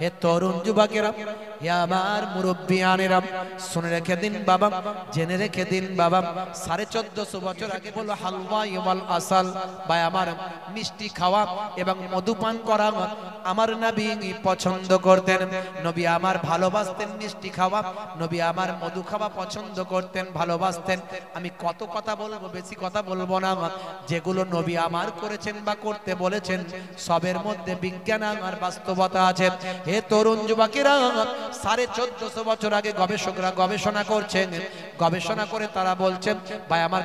হে তরুণ যুবকেরা, হে আমার মুরব্বিয়ানেরা, শুনে রেখে দিন বাবা, জেনে রেখে দিন বাবা, 1450 বছর আগে বলো হালওয়া ওয়াল আসাল, ভাই আমার মিষ্টি খাওয়া এবং মধুপান করা আমার নবী পছন্দ করতেন। নবী আমার ভালোবাসতেন মিষ্টি খাওয়া, নবী আমার মধু খাওয়া পছন্দ করতেন, ভালোবাসতেন। আমি কত কথা বলবো, বেশি কথা বলবো না। যেগুলো নবী আমার করেছেন বা করতে বলেছেন সবের মধ্যে বিজ্ঞান আর বাস্তবতা আছে। হে তরুণ যুবকেরা, 1450 বছর আগে গবেষকরা গবেষণা করছেন, গবেষণা করে তারা বলছেন ভাই আমার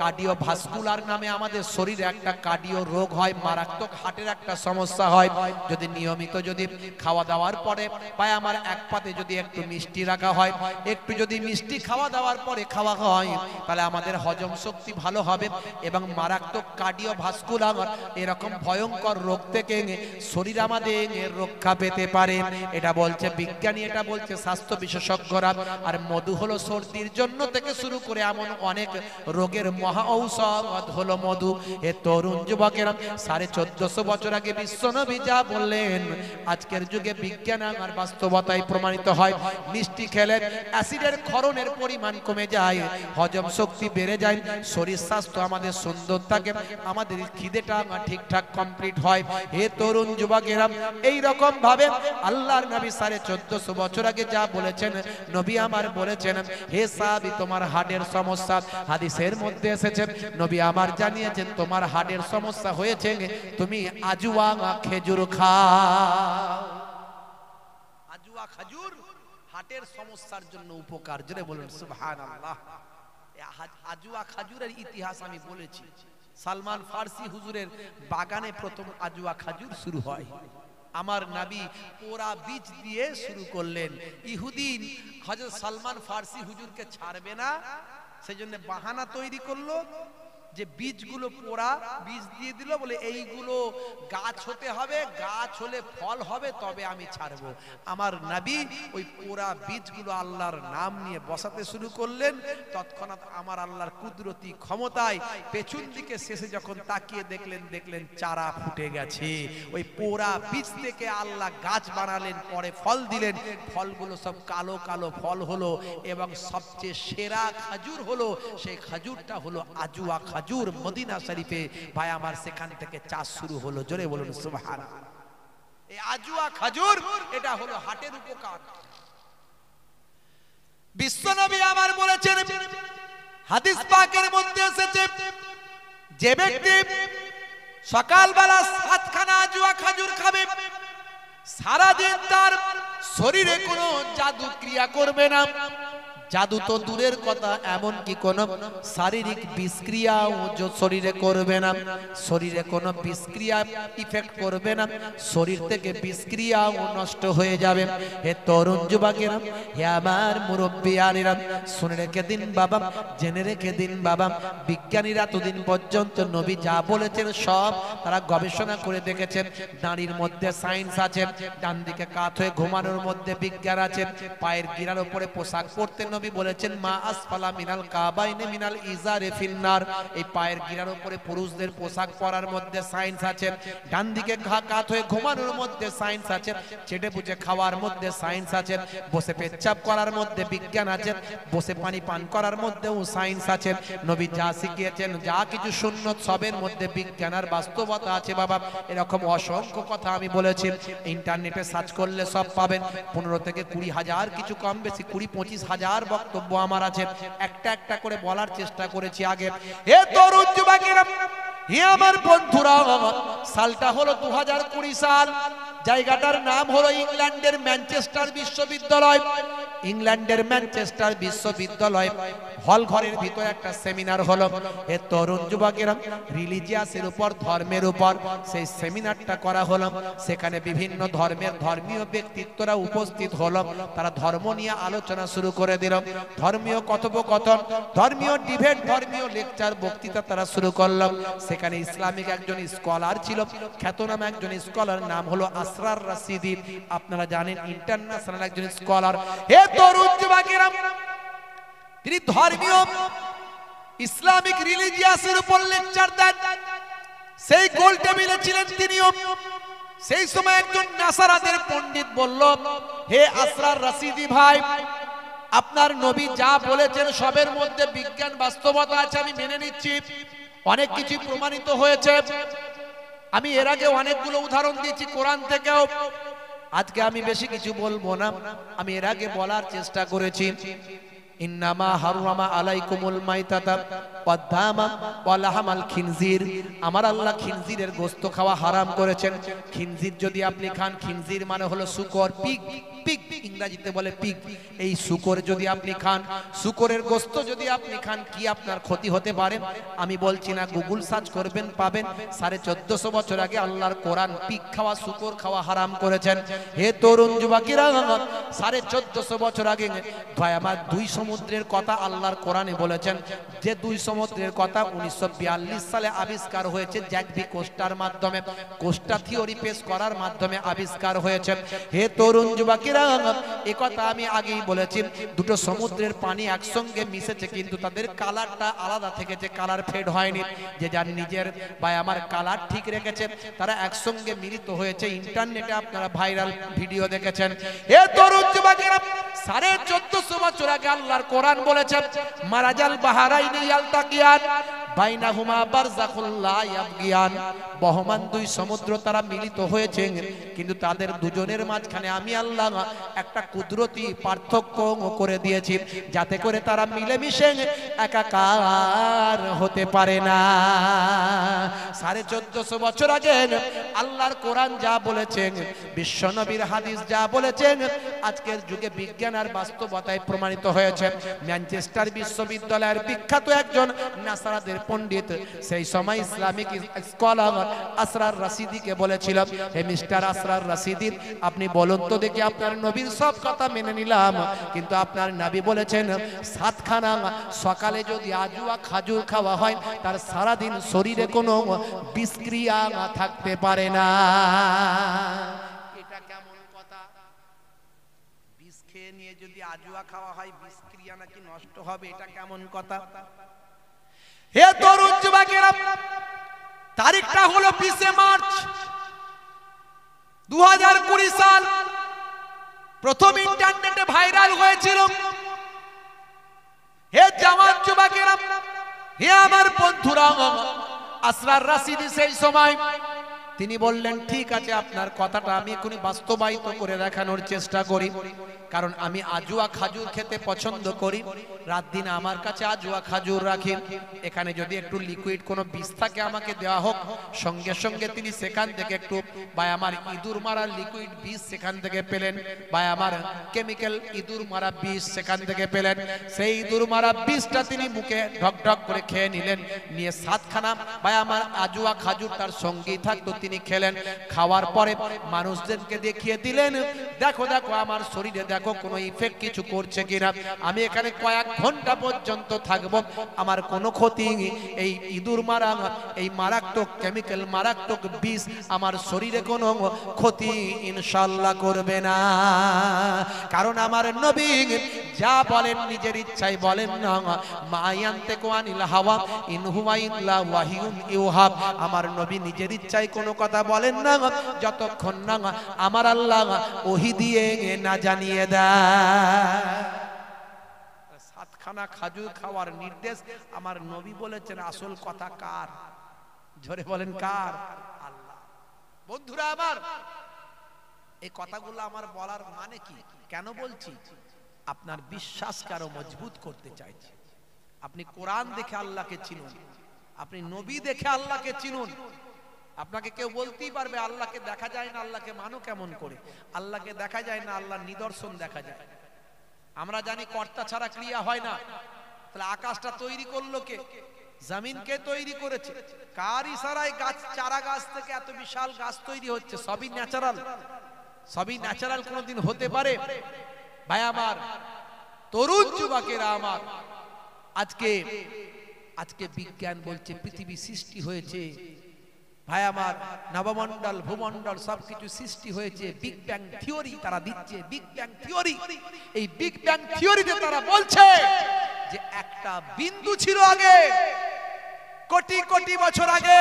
কার্ডিও ভাস্কুলার নামে আমাদের শরীরে একটা কার্ডিও রোগ হয়, মারাত্মক হার্টের একটা সমস্যা হয়। যদি নিয়মিত যদি খাওয়া দাওয়ার পরে ভাই আমার এক পাতে যদি একটু মিষ্টি রাখা হয়, একটু যদি মিষ্টি খাওয়া দাওয়ার পরে খাওয়া হয়, তাহলে আমাদের হজম শক্তি ভালো হবে এবং মারাত্মক কার্ডিও ভাস্কুলার এরকম ভয়ঙ্কর রোগ থেকে শরীর আমাদের রক্ষা পেতে পারে। এটা বলছে বিজ্ঞানী, এটা বলছে স্বাস্থ্য বিশেষজ্ঞরা। আর মধু হলো সর্দির জন্য থেকে শুরু করে এমন অনেক রোগের মহা ঔষধ হলো মধু। এ তরুণ যুবকেরা, 1450 বছর আগে বিশ্বনবী যা বললেন আজকের যুগে বিজ্ঞান আর বাস্তবতায় প্রমাণিত হয়। মিষ্টি খেলে অ্যাসিডের ক্ষরণের পরিমাণ কমে যায়, হজম শক্তি বেড়ে যায়, শরীর স্বাস্থ্য আমাদের সুন্দর থাকে, আমাদের খিদেটা ঠিকঠাক কমপ্লিট হয়। হে তরুণ যুবকেরা, এই রকম ভাবে আল্লাহর নবী 1450 বছর আগে যা বলেছেন নবী আমার বলেছেন। হে সাহাবী, তোমার হার্টের সমস্যা, হাদিসের মধ্যে এসেছে নবী আমার জানিয়েছেন তোমার হার্টের সমস্যা হয়েছে, তুমি আজুয়া খেজুর খাও। আজুয়া খেজুর হার্টের সমস্যার জন্য উপকার। জোরে বলুন সুবহানাল্লাহ। আজুয়া খেজুরের ইতিহাস আমি বলেছি, সালমান ফার্সি হুজুরের বাগানে প্রথম আজুয়া খেজুর শুরু হয়। আমার নবী পোড়া বীজ দিয়ে শুরু করলেন। ইহুদি হযরত সালমান ফার্সি হুজুরকে ছাড়বে না, সেজন্য বাহানা তৈরি করলো যে বীজগুলো পোড়া বীজ দিয়ে দিল, বলে এইগুলো গাছ হতে হবে, গাছ হলে ফল হবে তবে আমি ছাড়বো। আমার নবী ওই পোড়া বীজগুলো আল্লাহর নাম নিয়ে বসাতে শুরু করলেন। তৎক্ষণাৎ আমার আল্লাহর কুদরতি ক্ষমতায় পেছন দিকে শেষে যখন তাকিয়ে দেখলেন চারা ফুটে গেছে। ওই পোড়া বীজ থেকে আল্লাহ গাছ বানালেন, পরে ফল দিলেন, ফলগুলো সব কালো কালো ফল হলো এবং সবচেয়ে সেরা খেজুর হলো, সেই খেজুরটা হলো আজুয়া খেজুর। মদিনা শরীফে ভাই আমার সেখান থেকে চাষ শুরু হলো। জোরে বলুন সুবহানাল্লাহ। এই আজুয়া খেজুর এটা হলো হার্টের উপকার। বিশ্বনবী আমার বলেছেন, হাদিস পাকের মধ্যে এসেছে, যে ব্যক্তি সকালবেলা 7খানা আজুয়া খেজুর খাবে সারা দিন তার শরীরে কোনো জাদু ক্রিয়া করবে না। জাদু তো দূরের কথা, এমন কি কোন শারীরিক বিষক্রিয়াও শরীরে করবে না, শরীরে কোনো বিষক্রিয়া ইফেক্ট করবে না, শরীর থেকে বিষক্রিয়াও নষ্ট হয়ে যাবে। হে তরুণ যুবকেরা, হে আমার মুরব্বিয়ানেরা, শুনে রেখে দিন বাবা, জেনে রেখে দিন বাবা, বিজ্ঞানীরা এতদিন পর্যন্ত নবী যা বলেছেন সব তারা গবেষণা করে দেখেছেন। দাঁড়ির মধ্যে সায়েন্স আছে, ডান দিকে কাত হয়ে ঘুমানোর মধ্যে বিজ্ঞান আছে, পায়ের গিরার উপরে পোশাক পরতে নবী বলেছেন মা আসফালা মিনাল কাবাইনে মিনাল ইজারে ফিন্নার। এই পায়ের গিরার উপরে পুরুষদের পোশাক পরার মধ্যে সায়েন্স আছে, ডান দিকে কাত হয়ে ঘুমানোর মধ্যে সায়েন্স আছে, চেটে পুচে খাওয়ার মধ্যে সায়েন্স আছে, বসে পেচ্ছাপ করার মধ্যে বিজ্ঞান আছে, বসে পানি পান করার মধ্যেও সায়েন্স আছে। নবী যা শিখিয়েছেন, যা কিছু সুন্নত সবের মধ্যে বিজ্ঞান আর বাস্তবতা আছে বাবা। এরকম অসংখ্য কথা আমি বলেছি, ইন্টারনেটে সার্চ করলে সব পাবেন। 15 থেকে 20 হাজার, কিছু কম বেশি 20-25 হাজার বক্তব্য আমার আছে, একটা একটা করে বলার চেষ্টা করেছি আগে। হে তরুণ যুবকেরা, হে আমার বন্ধুরা, সালটা হলো 2020 সাল। জায়গাটার নাম হলো ইংল্যান্ডের ম্যানচেস্টার বিশ্ববিদ্যালয়। ইংল্যান্ডের ম্যানচেস্টার বিশ্ববিদ্যালয় হল ঘরের ভিতরে একটা সেমিনার হলো। হে তরুণ যুবকেরা, রিলিজিয়াসের উপর, ধর্মের উপর সেই সেমিনারটা করা হলো। সেখানে বিভিন্ন ধর্মের ধর্মীয় ব্যক্তিত্বরা উপস্থিত হলো। তারা ধর্ম নিয়ে আলোচনা শুরু করে দিল, ধর্মীয় কথোপকথন, ধর্মীয় ডিবেট, ধর্মীয় লেকচার, বক্তৃতা তারা শুরু করলো। সেখানে ইসলামিক একজন স্কলার ছিল, খ্যাতনাম একজন স্কলার, নাম হলো আসরার রাশিদি। আপনারা জানেন ইন্টারন্যাশনাল একজন স্কলার। হে তরুণ যুবকেরা, তিনি ধর্মীয় ইসলামিক রিলিজিয়াসের উপর লেকচার দেন। সেই গোল টেবিলে ছিলেন তিনিও। সেই সময় একজন নাসারাদের পণ্ডিত বলল, হে আসরার রশিদি ভাই, আপনার নবী যা বলেছেন সবের মধ্যে বিজ্ঞান বাস্তবতা আছে, আমি মেনে নিচ্ছি, অনেক কিছু প্রমাণিত হয়েছে। আমি এর আগে অনেকগুলো উদাহরণ দিয়েছি কোরআন থেকেও। আজকে আমি বেশি কিছু বলবো না, আমি এর আগে বলার চেষ্টা করেছি। ইন্নামা হাররামা আলাইকুমুল মাইতাতা ওয়াদ-দামা ওয়া লাহমাল খিনজির, আমার আল্লাহ খিনজিরের গোশত খাওয়া হারাম করেছেন। খিনজির যদি আপনি খান, খিনজির মানে হলো শূকর, পিগ, পিগ ইংরেজিতে বলে পিগ। এই শূকর যদি আপনি খান, শূকরের গোশত যদি আপনি খান, কি আপনার ক্ষতি হতে পারে? আমি বলছি না, গুগল সার্চ করবেন পাবেন। 1450 বছর আগে আল্লাহর কোরআন পিগ খাওয়া, শূকর খাওয়া হারাম করেছেন। হে তরুণ যুবকেরা, 1450 বছর আগে ভাই আমার দুই সমুদ্রের কথা আল্লাহর কোরআনে বলেছেন। যে দুই সমুদ্রের কথা 1942 সালে আবিষ্কার হয়েছে, জ্যাকবি কোস্টার মাধ্যমে, কোস্টা থিওরি পেশ করার মাধ্যমে আবিষ্কার হয়েছে। হে তরুণ যুবকেরা, এই কথা আমি আগেই বলেছি, দুটো সমুদ্রের পানি একসঙ্গে মিশেছে, কিন্তু তাদের কালারটা আলাদা থেকেছে, কালার ফেড হয়নি। যে যার নিজের ভাই আমার কালার ঠিক রেখেছে, তারা একসঙ্গে মিলিত হয়েছে। ইন্টারনেটে আপনারা ভাইরাল ভিডিও দেখেছেন। হে তরুণ যুবকেরা, 1450 বছর আগে আল্লাহর কোরআন বলেছে, মারাজাল বাহারাইনি ইয়ালতাকিয়ান বাইনাহুমা বারযাখুল লা ইয়াবগিয়ান, বহমান দুই সমুদ্র তারা মিলিত হয়েছে, কিন্তু তাদের দুজনের মাঝখানে আমি আল্লাহ একটা কুদরতি পার্থক্য করে দিয়েছি, যাতে করে তারা মিলেমিশে একাকার হতে পারে না। 1450 বছর আগে আল্লাহর কোরআন যা বলেছেন, বিশ্বনবীর হাদিস যা বলেছেন, আজকের যুগে বিজ্ঞান আর বাস্তবতায় প্রমাণিত হয়েছে। ম্যানচেস্টার বিশ্ববিদ্যালয়ের বিখ্যাত একজন নাসারাদের পণ্ডিত সেই সময় ইসলামিক স্কলার আসরার রশিদিকে বলেছিল, হে মিস্টার আসরার রশিদি, আপনি বলুন তো দেখি, আপনার নবীর সব কথা মেনে নিলাম, কিন্তু আপনার নবী বলেছেন 7 খানা সকালে যদি আজুয়া খাজুর খাওয়া হয়, তার সারাদিন শরীরে কোনো বিষক্রিয়া থাকতে পারে না। এটা কেমন কথা? বিষ খেয়ে নিয়ে যদি আজুয়া খাওয়া হয়, বিষক্রিয়া নাকি নষ্ট হবে, এটা কেমন কথা? হে তরুণ যুবকেরা, তারিখটা হলো 20 মার্চ 2020 সাল। প্রথম ইন্টারনেটে ভাইরাল হয়েছিল। হে জওয়ান যুবকেরা, হে আমার বন্ধুরা, আসরার রশিদি সেই সময় তিনি বললেন, ঠিক আছে, আপনার কথাটা আমি এখনই বাস্তবায়িত করে দেখানোর চেষ্টা করি, কারণ আমি আজুয়া খাজুর খেতে পছন্দ করি, রাত দিন আমার কাছে আজুয়া খাজুর রাখি, এখানে যদি একটু লিকুইড কোনো বিষ থাকে আমাকে দেওয়া হোক। সঙ্গে সঙ্গে তিনি সেখান থেকে একটু ভাই আমার ইঁদুর মারা লিকুইড বিষ সেখান থেকে পেলেন, ভাই আমার কেমিক্যাল ইঁদুর মারা বিষ সেখান থেকে পেলেন। সেই ইঁদুর মারা বিষটা তিনি মুখে ঢক ঢক করে খেয়ে নিলেন, নিয়ে 7 খানা ভাই আমার আজুয়া খাজুর তার সঙ্গেই থাকতো, তিনি খেলেন। খাওয়ার পরে মানুষদেরকে দেখিয়ে দিলেন, দেখো দেখো আমার শরীরে দেখো কোনো ইফেক্ট কিছু করছে কিনা, আমি এখানে কয়েক ঘন্টা পর্যন্ত থাকবো, আমার কোনো ক্ষতি, এই ইঁদুর মারা এই মারাত্মক কেমিক্যাল মারাত্মক বিষ আমার শরীরে কোনো ক্ষতি ইনশাআল্লাহ করবে না, কারণ আমার নবী যা বলেন নিজের ইচ্ছায় বলেন না, মা ইয়ানতিকু আনিল হাওয়া ইন হুয়া ইল্লা ওয়াহিয়ুন ইউহা, আমার নবী নিজের ইচ্ছায় কোনো কথা বলেন না যতক্ষণ না আমার আল্লাহ ওহী দিয়ে না জানিয়ে দেয়। 7 খানা খাজুর খাওয়ার নির্দেশ আমার নবী বলেছেন। আসল কথা কার? জোরে বলেন কার? আল্লাহ। বন্ধুরা আমার, এই কথাগুলো আমার বলার মানে কি, কেন বলছি? আপনার বিশ্বাসকে আরো মজবুত করতে চাইছি। আপনি কোরআন দেখে আল্লাহকে চিনুন, আপনি নবী দেখে আল্লাহকে চিনুন। আপনাকে কেউ বলতেই পারবে আল্লাহকে দেখা যায় না, আল্লাহকে মানো কেমন করে? আল্লাহকে দেখা যায় না, আল্লাহর নিদর্শন দেখা যায়। আমরা জানি কর্তা ছাড়া ক্রিয়া হয় না, তাহলে আকাশটা তৈরি করলো কে? জমিনকে তৈরি করেছে। কার ইশারায় গাছ, চারা গাছ থেকে এত বিশাল গাছ তৈরি হচ্ছে? সবই ন্যাচারাল। সবই ন্যাচারাল কোনদিন হতে পারে? ভাই আমার, তরুণ যুবকেরা আমার, আজকে বিজ্ঞান বলছে পৃথিবী সৃষ্টি হয়েছে, ভাই আমার নবমণ্ডল ভূমণ্ডল সবকিছু সৃষ্টি হয়েছে বিগ ব্যাং থিওরি তারা দিচ্ছে। বিগ ব্যাং থিওরি, এই বিগ ব্যাং থিওরিতে তারা বলছে যে একটা বিন্দু ছিল আগে, কোটি কোটি বছর আগে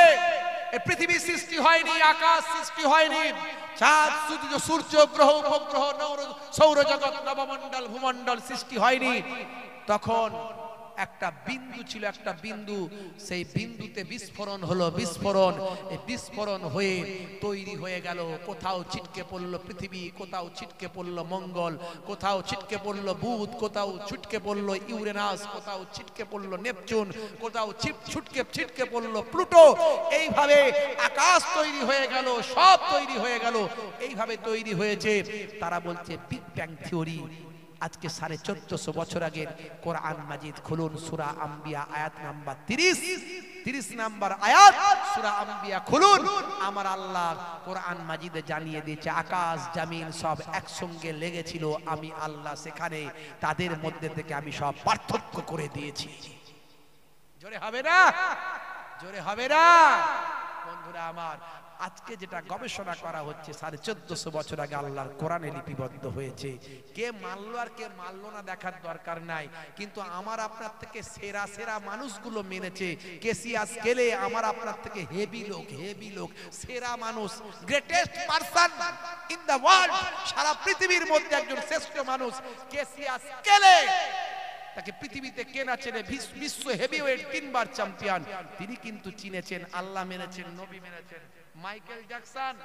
এই পৃথিবী সৃষ্টি হয়নি, আকাশ সৃষ্টি হয়নি, চাঁদ সূর্য গ্রহ উপগ্রহ সৌরজগৎ নবমণ্ডল ভূমণ্ডল সৃষ্টি হয়নি, তখন একটা বিন্দু ছিল, একটা বিন্দু, সেই বিন্দুতে বিস্ফোরণ হলো, বিস্ফোরণ, এই বিস্ফোরণ হয়ে তৈরি হয়ে গেল, কোথাও ছিটকে পড়লো পৃথিবী, কোথাও ছিটকে পড়লো মঙ্গল, কোথাও ছিটকে পড়লো বুধ, কোথাও ছিটকে পড়লো ইউরেনাস, কোথাও ছিটকে পড়লো নেপচুন, কোথাও ছিটকে পড়লো প্লুটো। এইভাবে আকাশ তৈরি হয়ে গেল, সব তৈরি হয়ে গেল, এইভাবে তৈরি হয়েছে। তারা বলছে বিগ ব্যাং থিওরি। আজকে 1450 বছর আগের কোরআন মাজিদ খুলুন, সূরা আম্বিয়া আয়াত নাম্বার 30 নাম্বার আয়াত সূরা আম্বিয়া খুলুন। আমার আল্লাহ কোরআন মাজিদে জানিয়ে দিয়েছে আকাশ জমিন সব একসঙ্গে লেগেছিল, আমি আল্লাহ সেখানে তাদের মধ্যে থেকে আমি সব পার্থক্য করে দিয়েছি। জোরে হবে না? জোরে হবে না? বন্ধুরা আমার, আজকে যেটা গবেষণা করা হচ্ছে 1450 বছর আগে আল্লাহর কোরআনে লিপিবদ্ধ হয়েছে। কে মানলো আর কে মানলো না দেখার দরকার নাই, কিন্তু আমার আপনার থেকে সেরা সেরা মানুষগুলো মেনেছে। কেসিয়া স্কেলে আমার আপনার থেকে হেভি লোক, সেরা মানুষ, greatest person in the world, সারা পৃথিবীর মধ্যে একজন শ্রেষ্ঠ মানুষ কেসিয়া স্কেলে। তাকে পৃথিবীতে কে না চেনে? বিশ্ব হেভিওয়েট 3 বার চ্যাম্পিয়ন, তিনি কিন্তু চিনেছেন, আল্লাহ মেনেছেন, নবী মেনেছেন। মাইকেল জ্যাকসন,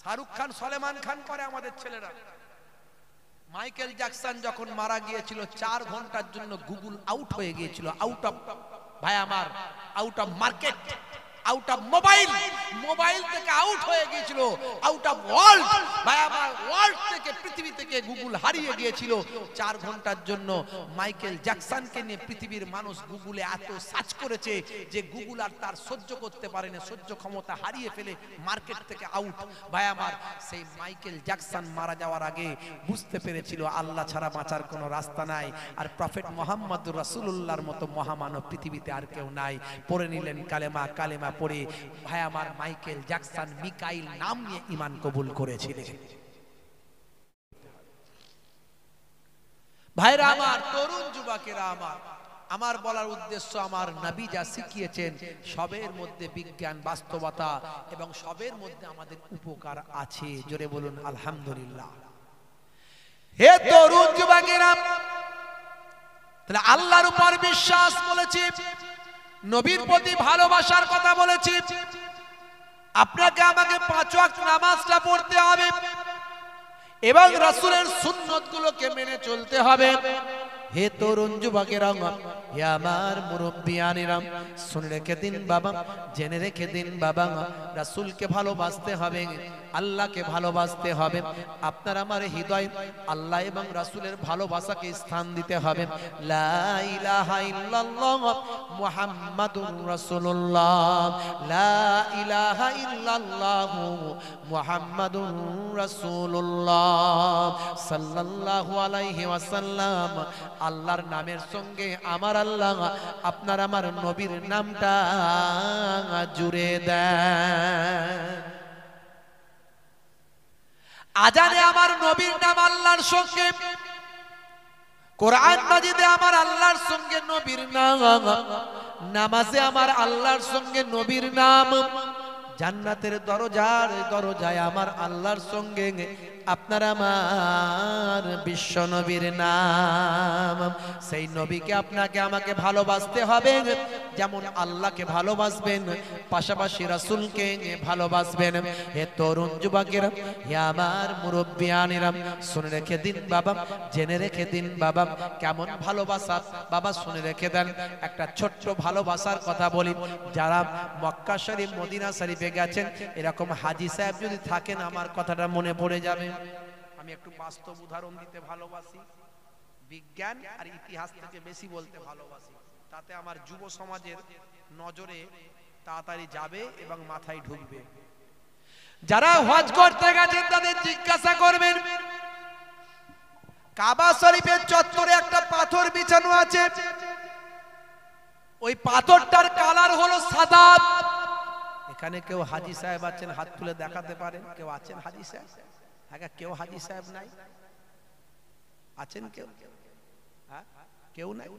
শাহরুখ খান, সলমান খান করে আমাদের ছেলেরা। মাইকেল জ্যাকসন যখন মারা গিয়েছিল 4 ঘন্টার জন্য গুগল আউট হয়ে গিয়েছিল, আউট অফ, ভাই আমার, out of market, out of mobile থেকে আউট হয়ে গিয়েছিল, আউট অফ ওয়ার্ল্ড, ভাই আমার, ওয়ার্ল্ড থেকে, পৃথিবী থেকে গুগল হারিয়ে গিয়েছিল 4 ঘন্টার জন্য। মাইকেল জ্যাকসনকে নিয়ে পৃথিবীর মানুষ গুগলে এত সার্চ করেছে যে গুগল আর তার সহ্য করতে পারেনি, সহ্য ক্ষমতা হারিয়ে ফেলে মার্কেট থেকে আউট। ভাই আমার, সেই মাইকেল জ্যাকসন মারা যাওয়ার আগে বুঝতে পেরেছিল আল্লাহ ছাড়া বাঁচার কোনো রাস্তা নাই, আর প্রফেট মুহাম্মদুর রাসূলুল্লাহর মতো মহামানব পৃথিবীতে আর কেউ নাই। পড়ে নিলেন কালেমা পড়ে, ভাই আমার, মাইকেল জ্যাকসন মিকাইল নাম নিয়ে ঈমান কবুল করেছিলেন। ভাইরা আমার, তরুণ যুবকেরা আমার বলার উদ্দেশ্য, আমার নবী যা শিখিয়েছেন সবের মধ্যে বিজ্ঞান, বাস্তবতা এবং সবের মধ্যে আমাদের উপকার আছে। জোরে বলুন আলহামদুলিল্লাহ। হে তরুণ যুবকেরা, তাহলে আল্লাহর উপর বিশ্বাস বলেছি, নবীর প্রতি ভালোবাসার কথা বলেছি, আপনাকে আমাকে 5 ওয়াক্ত নামাজটা পড়তে হবে এবং রাসূলের সুন্নতগুলোকে মেনে চলতে হবে। হে তরুণ যুবকেরা, হে আমার মুরব্বিয়ানেরা, শুনে রেখে দিন বাবা, জেনে রেখে দিন বাবা, রাসূলকে ভালোবাসতে হবে, আল্লাহকে ভালোবাসতে হবে। আপনার আমার হৃদয় আল্লাহ এবং রাসূলের ভালোবাসাকে স্থান দিতে হবে। লা ইলাহা ইল্লাল্লাহ মুহাম্মাদুর রাসূলুল্লাহ, লা ইলাহা ইল্লাল্লাহ মুহাম্মাদুর রাসূলুল্লাহ সাল্লাল্লাহু আলাইহি ওয়াসাল্লাম। আল্লাহর নামের সঙ্গে আমার আল্লাহ আপনার আমার নবীর নামটা জুড়ে দেন। আজানে আমার নবীর নাম আল্লাহর সঙ্গে, কোরআন মাজিদে আমার আল্লাহর সঙ্গে নবীর নাম, নামাজে আমার আল্লাহর সঙ্গে নবীর নাম, জান্নাতের দরজায় আমার আল্লাহর সঙ্গে আপনার আমার বিশ্ব নবীর নাম। সেই নবীকে আপনাকে আমাকে ভালোবাসতে হবে, যেমন আল্লাহকে ভালোবাসবেন, পাশাপাশি রাসূলকে ভালোবাসবেন। হে তরুণ যুবকেরা, হে আমার মুরব্বিয়ানেরা, শুনে রেখে দিন বাবা, জেনে রেখে দিন বাবা, কেমন ভালোবাসা বাবা, শুনে রেখে দেন। একটা ছোট্ট ভালোবাসার কথা বলি। যারা মক্কা শরীফ, মদিনা শরীফে গেছেন, এরকম হাজী সাহেব যদি থাকেন, আমার কথাটা মনে পড়ে যাবে। আমি একটু বাস্তব উদাহরণ দিতে ভালোবাসি, বিজ্ঞান আর ইতিহাস থেকে বেশি বলতে ভালোবাসি, তাতে আমার যুব সমাজের নজরে তাড়াতাড়ি যাবে এবং মাথায় ঢুকবে। যারা হজ করতে গেছেন তাদের জিজ্ঞাসা করবেন, কাবা শরীফের চত্বরে একটা পাথর বিছানো আছে, ওই পাথরটার কালার হলো সাদা। এখানে কেউ হাজী সাহেব আছেন? হাত তুলে দেখাতে পারেন। কেউ আছেন হাজী সাহেব? হ্যাঁ, কেউ হাজী সাহেব নাই? আছেন কেউ? হ্যাঁ, কেউ নাই?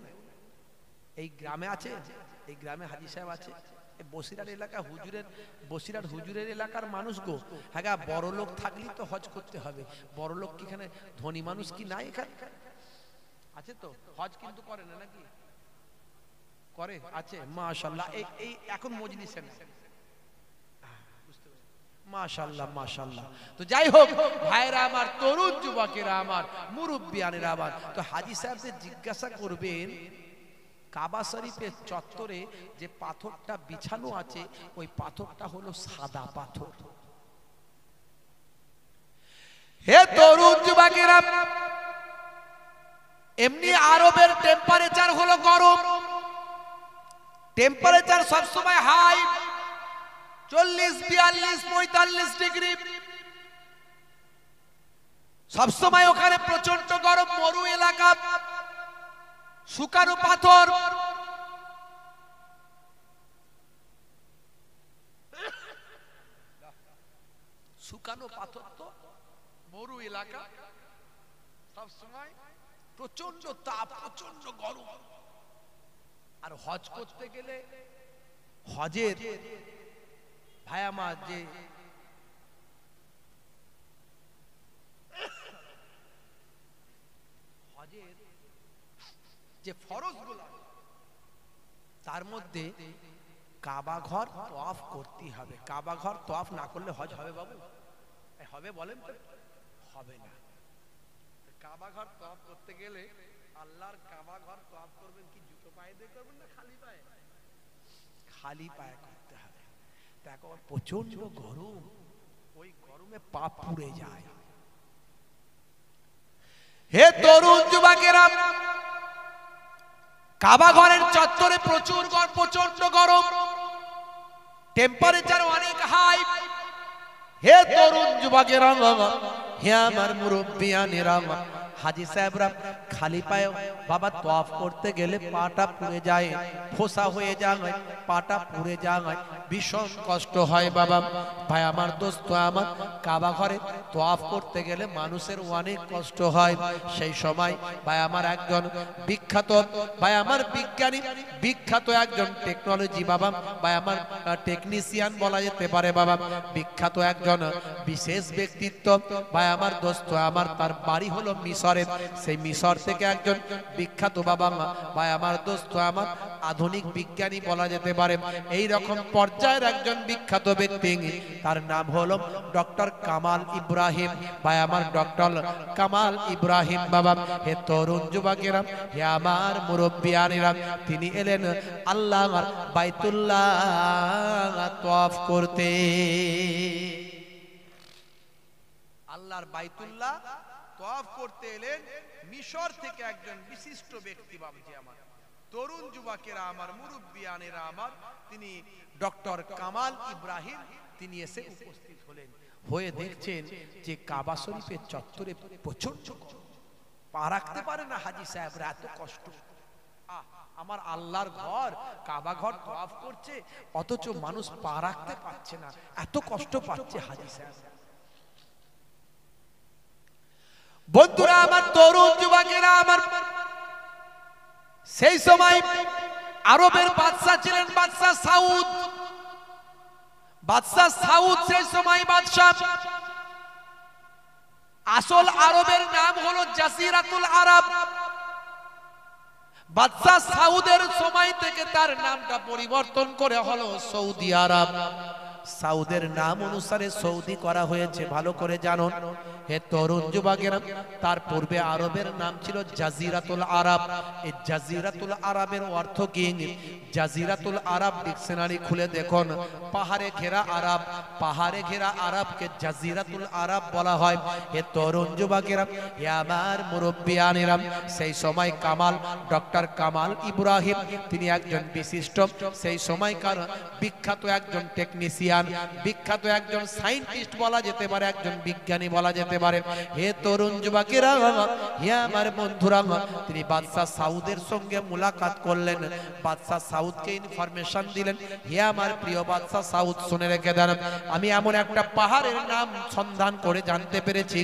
এই গ্রামে আছে? এই গ্রামে হাজী সাহেব আছে? বসিরহাট এলাকা হুজুরের, বসিরহাট হুজুরের এলাকার মানুষ গো। হ্যাঁ, বড় লোক থাকলেই তো হজ করতে হবে। বড় লোক কি এখানে ধনী মানুষ কি নাই এখানে? আছে তো, হজ কিন্তু করে না নাকি? করে, আছে মাশাআল্লাহ। এই এখন মজলিসে না, মাশাআল্লাহ মাশাআল্লাহ। তো যাই হোক ভাইরা আমার, তরুণ যুবকেরা আমার, মুরব্বিয়ানেরা আমার, তো হাজী সাহেবদের জিজ্ঞাসা করবেন কাবা শরীফের চত্বরে যে পাথরটা বিছানো আছে ওই পাথরটা হলো সাদা পাথর। হে তরুণ যুবকেরা, এমনি আরবের টেম্পারেচার হলো গরম, টেম্পারেচার সবসময় হাই, 40, 42, 45 ডিগ্রি সবসময়। ওখানে প্রচন্ড গরম, মরু এলাকা, শুকানো পাথর। শুকানো পাথর তো মরু এলাকা, সবসময় প্রচন্ড তাপ, প্রচন্ড গরম। আর হজ করতে গেলে হজের ভাই আমার যে হজের যে ফরজগুলো তার মধ্যে কাবা ঘর তওয়াফ করতে হবে। কাবা ঘর তওয়াফ না করলে হজ হবে বাবু? হবে বলেন তো? হবে না। কাবা ঘর তওয়াফ করতে গেলে আল্লাহর কাবা ঘর তওয়াফ করবেন কি জুতো পায়ে দিয়ে করবেন না খালি পায়ে? খালি পায়ে করতে হবে। দেখো প্রচন্ড গরম, ওই গরমে পা পুড়ে যায়। হে তরুণ যুবকেরা, কাবা ঘরের চত্বরে প্রচন্ড গরম, টেম্পারেচার অনেক হাই। হে তরুণ যুবকেরা, হে আমার মুরব্বিয়ানেরা, হাজী সাহেবরা খালি পায়ে বাবা তওয়াফ করতে গেলে পাটা পুড়ে যায়, ফোসা হয়ে যায়, পাটা পুড়ে যায়, ভীষণ কষ্ট হয় বাবা। ভাই আমার, দোস্ত আমার, কাবা ঘরে তওয়াফ করতে গেলে মানুষের অনেক কষ্ট হয়। সেই সময় ভাই আমার একজন বিখ্যাত, ভাই আমার বিজ্ঞানী, বিখ্যাত একজন টেকনোলজি বাবা, ভাই আমার টেকনিশিয়ান বলা যেতে পারে বাবা, বিখ্যাত একজন বিশেষ ব্যক্তিত্ব ভাই আমার, দোস্ত আমার, তার বাড়ি হলো মিশরে। সেই মিশর থেকে একজন বিখ্যাত বাবা ভাই আমার, দোস্ত আমার, আধুনিক বিজ্ঞানী বলা যেতে পারে, এই রকম পর্যায়ের একজন বিখ্যাত ব্যক্তি, তার নাম হলো ডক্টর কামাল ইব্রাহিম। ভাই আমার ডক্টর কামাল ইব্রাহিম বাবা। হে তরুণ যুবকেরা, হে আমার মুরব্বিয়ানেরা, তিনি এলেন আল্লাহর বাইতুল্লাহ তওয়াফ করতে। আল্লাহর বাইতুল্লাহ তওয়াফ করতে এলেন মিশর থেকে একজন বিশিষ্ট ব্যক্তি বাবজি আমার, তরুণ যুবকেরা আমার, মুরব্বিয়ানেরা আমার, তিনি ডক্টর কামাল ইব্রাহিম, তিনি এসে উপস্থিত হলেন। হয়ে দেখছেন যে কাবা শরীফের চত্বরে প্রচন্ড পা রাখতে পারে না হাজী সাহেবরা, এত কষ্ট। আমার আল্লাহর ঘর, কাবা ঘর তওয়াফ করছে, অথচ মানুষ পা রাখতে পারছে না, এত কষ্ট পাচ্ছে হাজী সাহেব। বন্ধুরা আমার, তরুণ যুবকেরা আমার, সেই সময় আরবের বাদশা ছিলেন বাদশা সাউদ। বাদশা সাউদ সেই সময় বাদশা, আসল আরবের নাম হলো জাজিরাতুল আরব। বাদশা সাউদের সময় থেকে তার নামটা পরিবর্তন করে হলো সৌদি আরব। সাউদের নাম অনুসারে সৌদি করা হয়েছে, ভালো করে জানুন। হে তরুণ যুবকেরা, তার পূর্বে আরবের নাম ছিল জাজিরাতুল আরব। এই জাজিরাতুল আরবের অর্থ কি? জাজিরাতুল আরব ডিকশনারি খুলে দেখুন, পাহাড়ে ঘেরা আরব, পাহাড়ে ঘেরা আরবকে জাজিরাতুল আরব বলা হয়। হে তরুণ যুবকেরা, হে আমার মুরব্বিয়ানেরা, সেই সময় কামাল, ডক্টর কামাল ইব্রাহিম, তিনি একজন বিশিষ্ট সেই সময়কার বিখ্যাত একজন টেকনিশিয়ান। টেকনিশিয়ান, বিখ্যাত একজন সায়েন্টিস্ট বলা যেতে পারে, একজন বিজ্ঞানী বলা যেতে পারে। হে তরুণ যুবকেরা, হে আমার বন্ধুরা, তিনি বাদশাহ সাউদের সঙ্গে মুলাকাত করলেন, বাদশাহ সাউদকে ইনফরমেশন দিলেন, হে আমার প্রিয় বাদশাহ সাউদ, শুনে রেখে দেন, আমি এমন একটা পাহাড়ের নাম সন্ধান করে জানতে পেরেছি,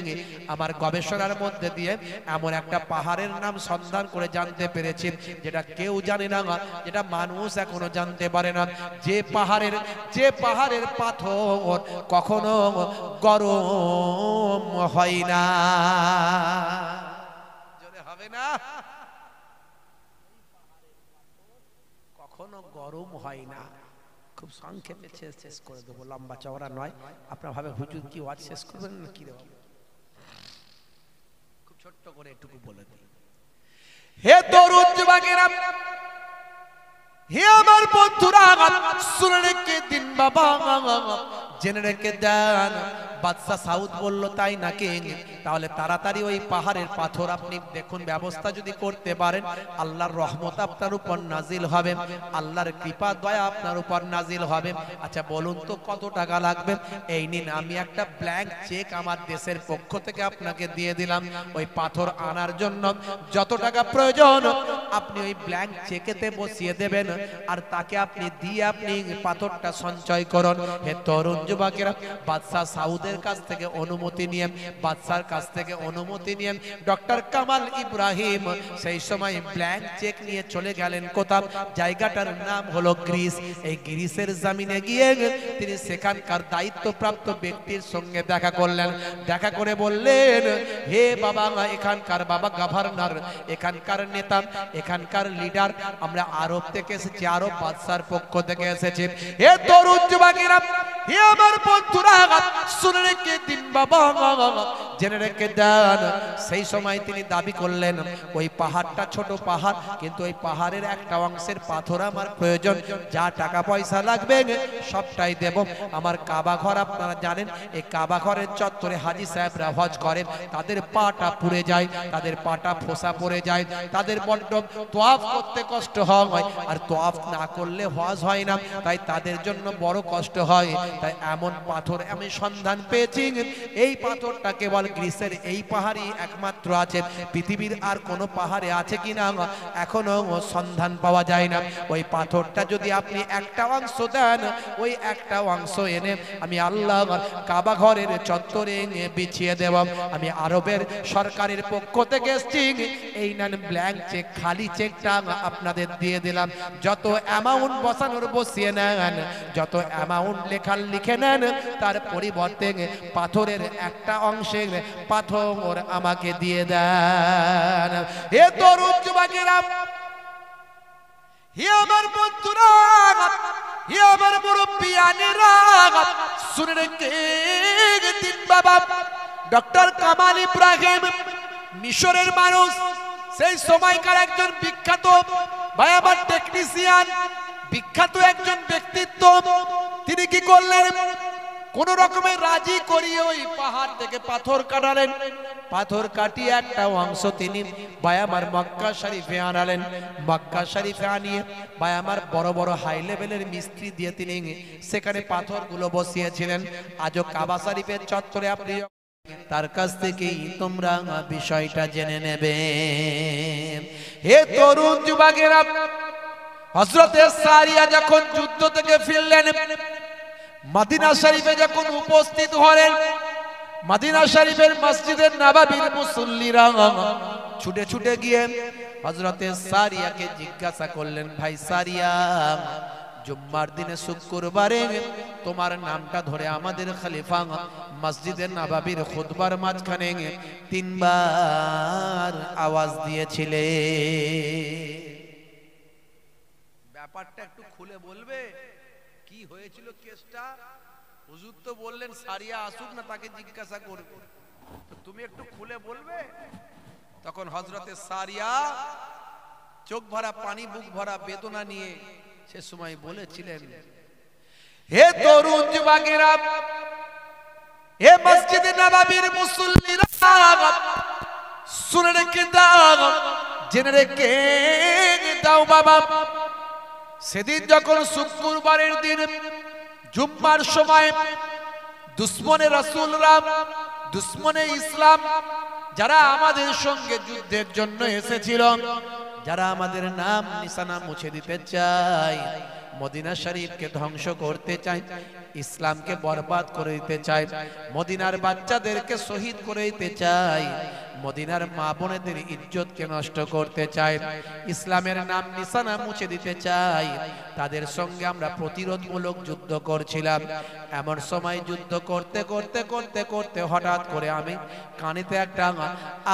আমার গবেষণার মধ্যে দিয়ে এমন একটা পাহাড়ের নাম সন্ধান করে জানতে পেরেছি যেটা কেউ জানে না, যেটা মানুষ এখনো জানতে পারে না, যে পাহাড়ের পাথর কখনো গরম হয় না। জোরে হবে না? কখনো গরম হয় না। খুব সংক্ষেপে শেষ করে দেবো, লম্বা চওড়া নয়। আপনারা ভাবে হুজুর কি ওয়াজ শেষ করবেন না কি দেবো, খুব ছোট্ট করে এটুকু বলে দিই। হে তরুণ যুবকেরা, হে আমার বন্ধুরা, শুনে রেখে দিন বাবা, জেনে রেখে দেন। বাদশাহ সাউদ বলল, তাই নাকি? তাহলে তাড়াতাড়ি ওই পাহাড়ের পাথর আপনি দেখুন, ব্যবস্থা যদি করতে পারেন, আল্লাহর রহমত আপনার উপর নাজিল হবে, আল্লাহর কৃপা দয়া আপনার উপর নাজিল হবে। আচ্ছা বলুন তো কত টাকা লাগবে? এই নিন, আমি একটা ব্ল্যাঙ্ক চেক আমার দেশের পক্ষ থেকে আপনাকে দিয়ে দিলাম, ওই পাথর আনার জন্য যত টাকা প্রয়োজন আপনি ওই ব্ল্যাঙ্ক চেকেতে বসিয়ে দেবেন, আর তাকে আপনি দিয়ে আপনি পাথরটা সঞ্চয় করুন। হে তরুণ যুবকেরা, বাদশাহ সাউদের কাছ থেকে অনুমতি নিয়ে, বাদশার কাছ থেকে অনুমতি নিয়ে ডক্টর কামাল ইব্রাহিম সেই সময় ব্ল্যাঙ্ক চেক নিয়ে চলে গেলেন কোথাও, জায়গাটার নাম হলো গ্রিস। এই গ্রিসের জমিনে গিয়ে তিনি সেখানকার দায়িত্বপ্রাপ্ত ব্যক্তির সঙ্গে দেখা করলেন, দেখা করে বললেন, হে বাবা, এখানকার বাবা গভর্নর, এখানকার নেতা, এখানকার লিডার, আমরা আরব থেকে এসেছি, আরব বাদশার পক্ষ থেকে এসেছি। হে তরুণ যুবকেরা, হে আমার বন্ধুরা, শুনে রেখে দিন বাবা, জেনে রেখে দেন। সেই সময় তিনি দাবি করলেন, ওই পাহাড়টা ছোট পাহাড়, কিন্তু ওই পাহাড়ের একটা অংশের পাথর আমার প্রয়োজন, যা টাকা পয়সা লাগবে সবটাই দেব। আমার কাবা ঘর আপনারা জানেন, এই কাবা ঘরের চত্বরে হাজি সাহেবরা হজ করেন, তাদের পাটা পুড়ে যায়, তাদের পাটা ফোসা পড়ে যায়, তাদের বড্ড তোয়াফ করতে কষ্ট হয়, আর তোয়াফ না করলে হজ হয় না, তাই তাদের জন্য বড় কষ্ট হয়। তাই এমন পাথর আমি সন্ধান পেয়েছি, এই পাথরটা কেবল গ্রিসের এই পাহাড়ই একমাত্র আছে, পৃথিবীর আর কোনো পাহাড়ে আছে কিনা এখনো সন্ধান পাওয়া যায় না। ওই পাথরটা যদি আপনি একটা অংশ দেন, ওই একটা অংশ এনে আমি আল্লাহ কাবা ঘরের চত্বরে বিছিয়ে দেব। আমি আরবের সরকারের পক্ষ থেকে এসেছি, এই নেন ব্ল্যাঙ্ক চেক, খালি চেকটা আপনাদের দিয়ে দিলাম, যত অ্যামাউন্ট বসানোর বসিয়ে নেন, যত অ্যামাউন্ট লেখার লিখে নেন, তার পরিবর্তে পাথরের একটা অংশে পাথর আমাকে দিয়ে দেন। হে তরুণ যুবকেরা, হে আমার বন্ধুরা, হে আমার মুরব্বিয়ানেরা, শুনে রেখে দিন বাবা, ডক্টর কামাল ইব্রাহিম মিশরের মানুষ, সেই সময়কার একজন বিখ্যাত ভাই আমার টেকনিশিয়ান, বিখ্যাত একজন ব্যক্তিত্ব। তিনি কি করলেন, কোন রকমে রাজি করিয়ে ওই পাহাড় থেকে পাথর কাটালেন, পাথর কাটিয়ে একটা অংশ তিনি ভাই আমার মক্কা শরীফে আনালেন। মক্কা শরীফে আনিয়ে ভাই আমার বড় বড় হাই লেভেলের মিস্ত্রি দিয়ে তিনি সেখানে পাথরগুলো বসিয়েছিলেন। আজও কাবা শরীফের চত্বরে আপনি তার কাছ থেকেই তোমরা বিষয়টা জেনে নেবে। হে তরুণ যুবকেরা, হযরত সারিয়া যখন যুদ্ধ থেকে ফিরলেন, মদিনা শরীফে যখন উপস্থিত হলেন, মদিনা শরীফের মসজিদের নববীর মুসল্লিরা ছুটে ছুটে গিয়ে হযরত সারিয়াকে জিজ্ঞাসা করলেন, ভাই সারিয়া, জুম্মার দিনে শুক্রবারে তোমার নামটা ধরে আমাদের খলিফা মসজিদের নববীর খুতবার মাঝখানে তিনবার আওয়াজ দিয়েছিলে, ব্যাপারটা একটু খুলে বলবে, কি হয়েছিল কেসটা? হুজুর তো বললেন সারিয়া আসুক না, তাকে জিজ্ঞাসা করবে, তো তুমি একটু খুলে বলবে। তখন হযরতে সারিয়া চোখ ভরা পানি, বুক ভরা বেদনা নিয়ে সে সময় বলেছিলেন, হে তরুণ যুবকেরা, হে মসজিদে নববীর মুসল্লিরা, শুনে রেখে দাও, জেনে রেখে দাও বাবা, সেদিন যখন শুক্রবারের দিন জুম্মার সময় দুশ্মনে রাসূলরা, দুশ্মনে ইসলাম যারা আমাদের সঙ্গে যুদ্ধের জন্য এসেছিল, যারা আমাদের নাম নিশানা মুছে দিতে চায়, মদিনা শরীফকে ধ্বংস করতে চায়, ইসলামকে বরবাদ করে দিতে চায়, মদিনার বাচ্চাদেরকে শহীদ করে দিতে চায়, মদিনার মা বোনেদের ইজ্জতকে নষ্ট করতে চায়, ইসলামের নাম নিশানা মুছে দিতে চায়, তাদের সঙ্গে আমরা প্রতিরোধমূলক যুদ্ধ করছিলাম। এমন সময় যুদ্ধ করতে করতে করতে করতে হঠাৎ করে আমি কানেতে একটা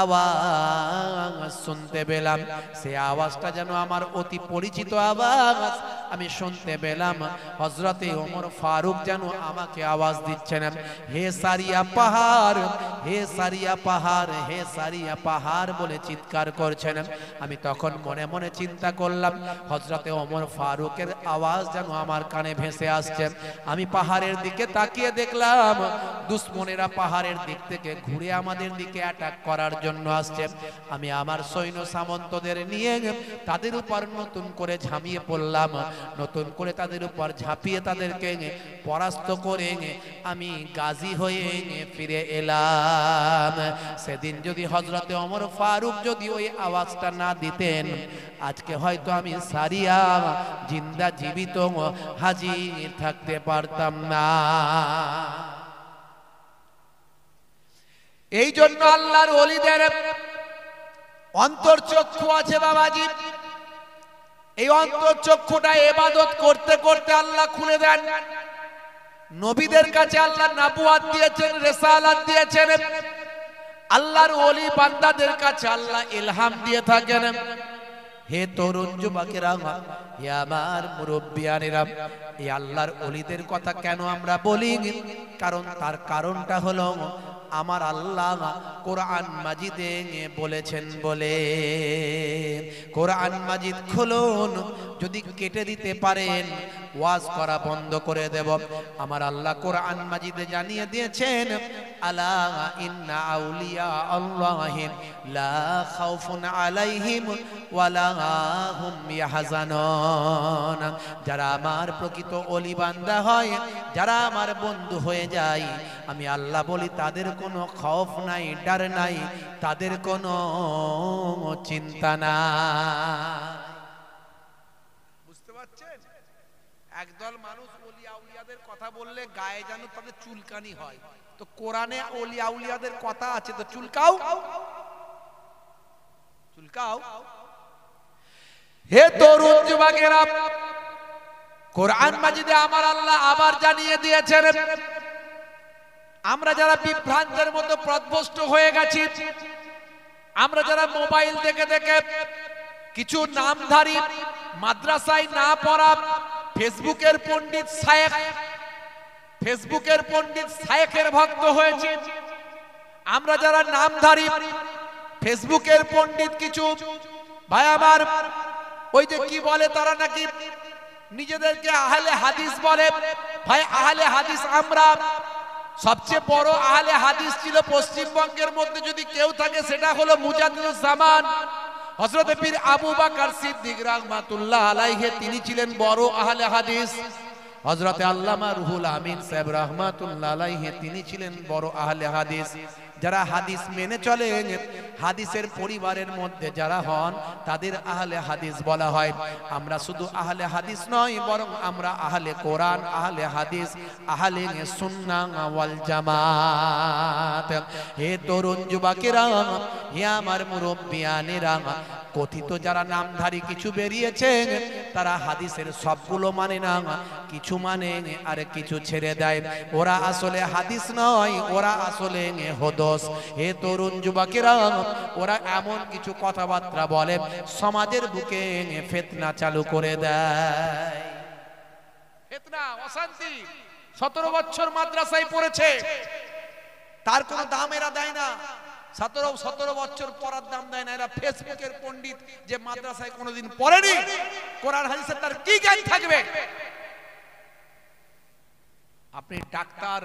আওয়াজ শুনতে পেলাম। সেই আওয়াজটা যেন আমার অতি পরিচিত আওয়াজ। আমি শুনতে পেলাম হযরতে ওমর ফারুক যেন আমাকে আওয়াজ দিচ্ছেন, হে সারিয়া পাহাড়, হে সারিয়া পাহাড়, হে সারিয়া পাহাড় বলে চিৎকার করছেন। আমি তখন মনে মনে চিন্তা করলাম, হযরতে ওমর ফারুকের আওয়াজ যেন আমার কানে ভেসে আসছে। আমি পাহাড়ের দিকে তাকিয়ে দেখলাম দুশমনেরা পাহাড়ের দিক থেকে ঘুরে আমাদের দিকে অ্যাটাক করার জন্য আসছে। আমি আমার সৈন্য সামন্তদের নিয়ে তাদের উপর নতুন করে ঝাঁপিয়ে পড়লাম, নতুন করে তাদের উপর ঝাঁপিয়ে তাদেরকে পরাস্ত করে আমি গাজী হয়ে ফিরে এলাম। সেদিন যদি হযরতে ওমর ফারুক যদি ওই আওয়াজটা না দিতেন, আজকে হয়তো আমি সারিয়া জিন্দা জীবিত হাজির থাকতে পারতাম না। এই জন্য আল্লাহর ওলিদের অন্তর্চক্ষু আছে বাবাজি। এই অন্তর্চক্ষুটা ইবাদত করতে করতে আল্লাহ খুলে দেন। নবীদের কাছে আল্লাহ নবুয়ত দিয়েছেন, রিসালাত দিয়েছেন। আল্লাহর ওলি বান্দাদের কাছে আল্লাহ ইলহাম দিয়ে থাকেন। হে তরুণ যুবকেরা, হে আমার মুরব্বিয়ানেরা, এই আল্লাহর ওলিদের কথা কেন আমরা বলি? কারণ তার কারণটা হলো আমার আল্লাহ কোরআন মাজিদে বলেছেন বলে। কোরআন মাজিদ খুলুন, যদি কেটে দিতে পারেন ওয়াজ করা বন্ধ করে দেব। আমার আল্লাহ কোরআন মাজিদে জানিয়ে দিয়েছেন, আলা ইন্না আউলিয়া আল্লাহি লা খাউফুন আলাইহিম ওয়ালা হুম ইয়াহজানুন। যারা আমার প্রকৃত ওলি বান্দা হয়, যারা আমার বন্ধু হয়ে যায়, আমি আল্লাহ বলি তাদের কোনো খৌফ নাই, ডর নাই, তাদের কোনো চিন্তা নাই। বুঝতে পারছেন? একদল মানুষ ওলি আউলিয়াদের কথা বললে গায়ে যেন তাদের চুলকানি হয়। তো কোরআনে ওলি আউলিয়াদের কথা আছে, তো চুলকাও, চুলকাও। হে তরুণ যুবকেরা, কোরআন মাজিদে আমার আল্লাহ আবার জানিয়ে দিয়েছেন, আমরা যারা বিভ্রান্তের মতো পথভ্রষ্ট হয়ে গেছি, আমরা যারা মোবাইল দেখে দেখে কিছু নামধারী মাদ্রাসায় না পড়া ফেসবুকের পণ্ডিত শায়েখ, ফেসবুকের পণ্ডিত শায়েখের ভক্ত হয়েছি, আমরা যারা নামধারী ফেসবুকের পণ্ডিত কিছু ভাই আমার, ওই যে কি বলে তারা নাকি নিজেদেরকে আহলে হাদিস বলে। ভাই আহলে হাদিস আমরা, সবচেয়ে বড় আহলে হাদিস ছিল পশ্চিমবঙ্গের মধ্যে যদি কেউ থাকে সেটা হলো মুজাদ্দিদুজ জামান হযরত পীর আবু বকর সিদ্দিক রাহমাতুল্লাহ আলাইহি। তিনি ছিলেন বড় আহলে হাদিস। হযরত আল্লামা রুহুল আমিন সাহেব রাহমাতুল্লাহ আলাইহি, তিনি ছিলেন বড় আহলে হাদিস। যারা হাদিস মেনে চলেন, হাদিসের পরিবারের মধ্যে যারা হন, তাদের আহলে হাদিস বলা হয়। আমরা শুধু আহলে হাদিস নয়, বরং আমরা আহলে কোরআন, আহলে হাদিস, আহলে সুন্নাহ ওয়াল জামাত। হে তরুণ যুবকেরা, হে আমার মুরব্বিয়ানেরা, কথিত যারা নামধারী কিছু বেরিয়েছে, তারা হাদিসের সবগুলো মানে না, কিছু মানে আর কিছু ছেড়ে দেয়। ওরা আসলে হাদিস নয়, ওরা আসলে হদস। হে তরুণ যুবকেরা, ওরা এমন কিছু কথাবার্তা বলে সমাজের বুকে ফিতনা চালু করে দেয়। ফিতনা, অশান্তি। 17 বছর মাদ্রাসায় পড়েছে, তার কোনো দাম এরা দেয় না। 17 বছর পড়ার দাম দেয় না। এরা ফেসবুকের পণ্ডিত, যে মাদ্রাসায় কোনোদিন পড়েনি, কোরআন হাদিসের তার কি জ্ঞান থাকবে? আপনি ডাক্তার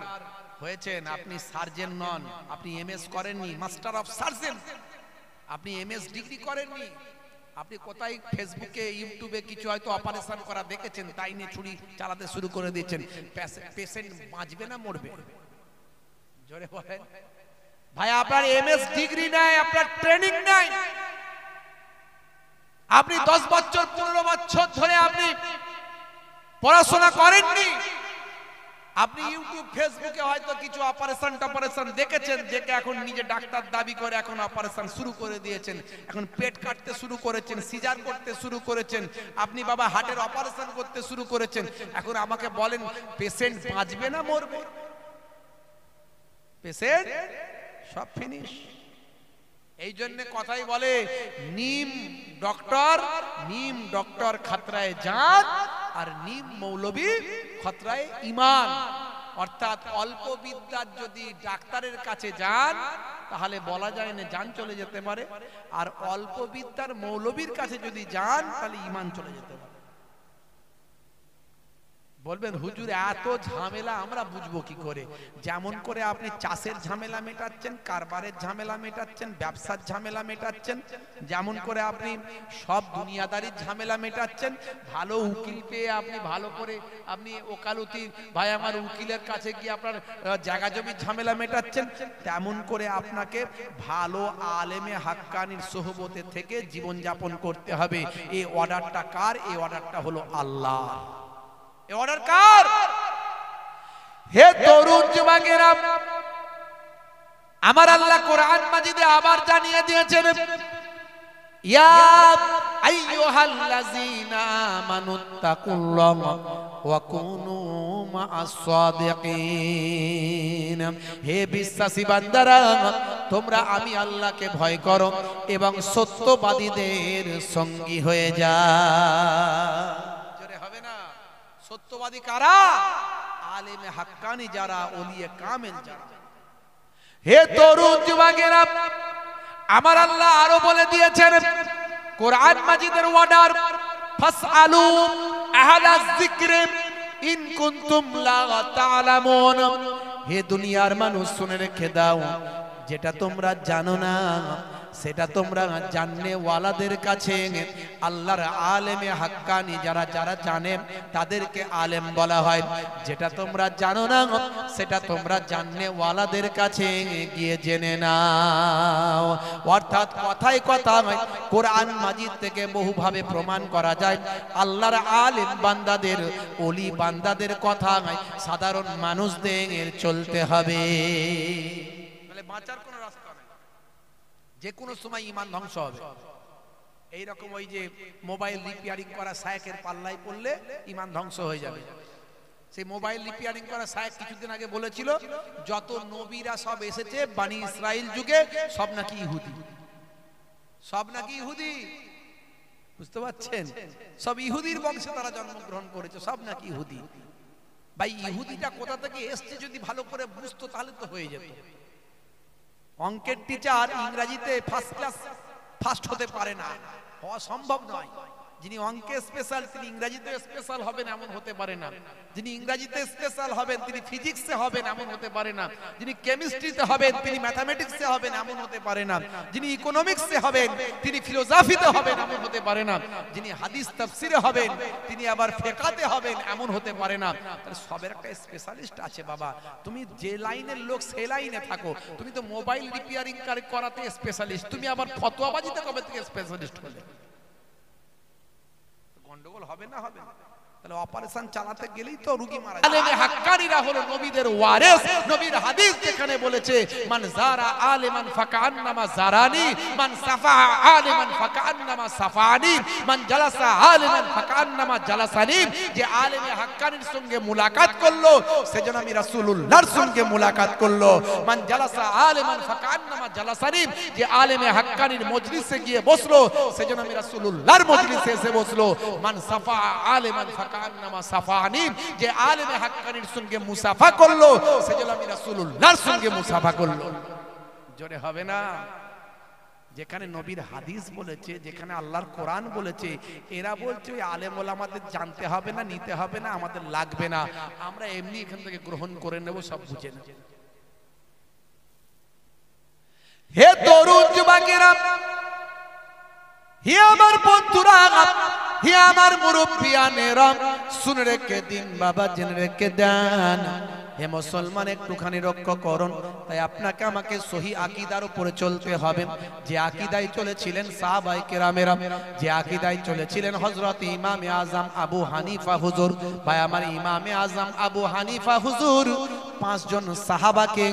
হয়েছেন, আপনি সার্জন নন, আপনি এমএস করেননি, মাস্টার অফ সার্জন, আপনি এমএস ডিগ্রি করেননি, আপনি কোথায় ফেসবুকে ইউটিউবে কিছু হয়তো অপারেশন করা দেখেছেন, তাই নিয়ে ছুরি চালাতে শুরু করে দিয়েছেন। পেশেন্ট বাঁচবে না মরবে? জোরে বলেন ভাই। আপনার এমএস ডিগ্রি নাই, আপনার ট্রেনিং নাই, আপনি 10 বছর 15 বছর ধরে আপনি পড়াশোনা করেননি, আপনি ইউটিউব ফেসবুকে হয়তো কিছু অপারেশন দেখেছেন, দেখে এখন নিজে ডাক্তার দাবি করে এখন অপারেশন শুরু করে দিয়েছেন, এখন পেট কাটতে শুরু করেছেন, সিজার করতে শুরু করেছেন, আপনি বাবা হার্টের অপারেশন করতে শুরু করেছেন। এখন আমাকে বলেন পেশেন্ট বাঁচবে না মরবে? পেশেন্ট সব ফিনিশ। এই জন্য কথাই বলে নিম ডক্টর খতরায় জান আর নিম মৌলবী খতরায় ঈমান। অর্থাৎ অল্প বিদ্যার যদি ডাক্তারের কাছে যান তাহলে বলা যায় না জান চলে যেতে পারে, আর অল্প বিদ্যার মৌলবীর কাছে যদি যান তাহলে ঈমান চলে যেতে পারে। বলবেন হুজুর এত ঝামেলা আমরা বুঝবো কি করে? যেমন করে আপনি চাষের ঝামেলা মেটাচ্ছেন, কারবারের ঝামেলা মেটাচ্ছেন, ব্যবসার ঝামেলা মেটাচ্ছেন, যেমন করে আপনি সব দুনিয়াদারির ঝামেলা মেটাচ্ছেন, ভালো উকিল পেয়ে আপনি ভালো করে আপনি ওকালতি ভাই আমার উকিলের কাছে গিয়ে আপনার জায়গা জমির ঝামেলা মেটাচ্ছেন, তেমন করে আপনাকে ভালো আলেমে হাক্কানির সোহবতে থেকে জীবন যাপন করতে হবে। এই অর্ডারটা কার? এই অর্ডারটা হলো আল্লাহ। অর্ডার কার? হে তরুণ যুবকেরা, আমার আল্লাহ কোরআন মাজিদে আবার জানিয়ে দিয়েছেন, ইয়া আইয়ুহাল্লাযীনা আমানুত্তাকুল্লাহা ওয়া কুনু মা'আস সাদিকিন। হে বিশ্বাসী বান্দারা, তোমরা আমি আল্লাহকে ভয় করো এবং সত্যবাদীদের সঙ্গী হয়ে যাও। জোরে হবে না? সত্যবাদী কারা? আলেমে হাক্কানি যারা, ওলিয়ে কামেল যারা। হে তরুণ যুবকেরা, আমার আল্লাহ আরো বলে দিয়েছেন কোরআন মাজিদের অর্ডার, ফাসআলু আহলায যিকরি ইন কুনতুম লা তা'লামুন। হে দুনিয়ার মানুষ শুনে রেখে দাও, যেটা তোমরা জানো না সেটা তোমরা জাননে ওয়ালাদের কাছে, আল্লাহর আলেমে হাক্কানি যারা যারা জানে তাদেরকে আলেম বলা হয়। যেটা তোমরা জানো না সেটা তোমরা জাননে ওয়ালাদের কাছে গিয়ে জেনে নাও। অর্থাৎ কথায় কথায় কোরআন মাজিদ থেকে বহুভাবে প্রমাণ করা যায় আল্লাহর আলেম বান্দাদের, ওলি বান্দাদের কথা সাধারণ মানুষদের চলতে হবে। তাহলে বাঁচার কোনো রাস্তা নেই, যে কোনো সময় ঈমান ধ্বংস হবে। এইরকম ওই যে মোবাইল রিপেয়ারিং করা শায়েখের পাল্লায় পড়লে ঈমান ধ্বংস হয়ে যাবে। সেই মোবাইল রিপেয়ারিং করা শায়েখ কিছুদিন আগে বলেছিল যত নবীরা সব এসেছে বানি ইসরাইল যুগে সব নাকি ইহুদি, সব নাকি ইহুদি। বুঝতে পারছেন? সব ইহুদির বংশে তারা জন্মগ্রহণ করেছে, সব নাকি ইহুদি। ভাই ইহুদিটা কোথা থেকে এসছে যদি ভালো করে বুঝতো তাহলে তো হয়ে যেত। অঙ্কের টিচার ইংরেজিতে ফার্স্ট ক্লাস ফার্স্ট হতে পারে না, হওয়া সম্ভব নয়। যিনি অঙ্কে স্পেশাল তিনি ইংরেজিতে স্পেশাল হবেন এমন হতে পারে না। যিনি ইংরেজিতে স্পেশাল হবেন তিনি ফিজিক্সে হবেন এমন হতে পারে না। যিনি কেমিস্ট্রিতে হবেন তিনি ম্যাথামেটিক্সে হবেন এমন হতে পারে না। যিনি ইকোনমিক্সে হবেন তিনি ফিলোসফিতে হবেন এমন হতে পারে না। যিনি হাদিস তাফসিরে হবেন তিনি আবার ফিকহাতে হবেন এমন হতে পারে না। তাহলে সবের একটা স্পেশালিস্ট আছে বাবা। তুমি যে লাইনের লোক সেই লাইনে থাকো। তুমি তো মোবাইল রিপেয়ারিং করাতে স্পেশালিস্ট, তুমি আবার ফতোয়াবাজিতে কবে থেকে স্পেশালিস্ট হলে? গন্ডগোল হবে না? হবে না। তাহলে অপারেশন চালাতে গেলেই তো রোগী মারা যায়। আলেমে হাক্কানিরা হলো নবীদের ওয়ারিস। নবীর হাদিস যেখানে বলেছে মান যারা আলিমান ফাকান্নামা যারানি, মান সাফা আলিমান ফাকান্নামা সাফানি, মান জালাসা আলিমান ফাকান্নামা জালাসানি। যে আলেমে হাক্কানির সঙ্গে মুলাকাত করলো সেজন্য আমি রাসূলুল্লাহর সঙ্গে মুলাকাত করলো। মান জালাসা আলিমান ফাকান্নামা জালাসানি। যে আলেমে হাক্কানির মজলিসে গিয়ে বসলো সেজন্য আমি রাসূলুল্লাহর মজলিসে এসে বসলো। মান সাফা আলিমান ফাকান্নামা সাফানি। যে আলেমে হাক্কানির সঙ্গে মুসাফা করলো সেজন্য আমি রাসূলুল্লাহর সঙ্গে মুসাফা করলো। জোরে হবে না? যেখানে নবীর হাদিস বলেছে, যেখানে আল্লাহর কোরআন বলেছে, এরা বলছে ওই আলেম ওলামাদের জানতে হবে না, নিতে হবে না, আমাদের লাগবে না, আমরা এমনি এখান থেকে গ্রহণ করে নেব, সব বুঝে নেব। হে তরুণ যুবকেরা, হে আমার হে আমার মুরব্বিয়ানেরা শুনে রেখে দিন বাবা, জেনে রেখে দেন। হে মুসলমান, একটুখানি রক্ষা করুন। তাই আপনাকে আমাকে সহি আকীদার উপরে চলতে হবে, যে আকীদায় চলেছিলেন সাহাবায়ে কেরামেরা, যে আকীদায় চলেছিলেন হযরত ইমামে আযম আবু হানিফা হুজুর। ভাই আমার ইমামে আযম আবু হানিফা হুজুর 5 জন সাহাবাকে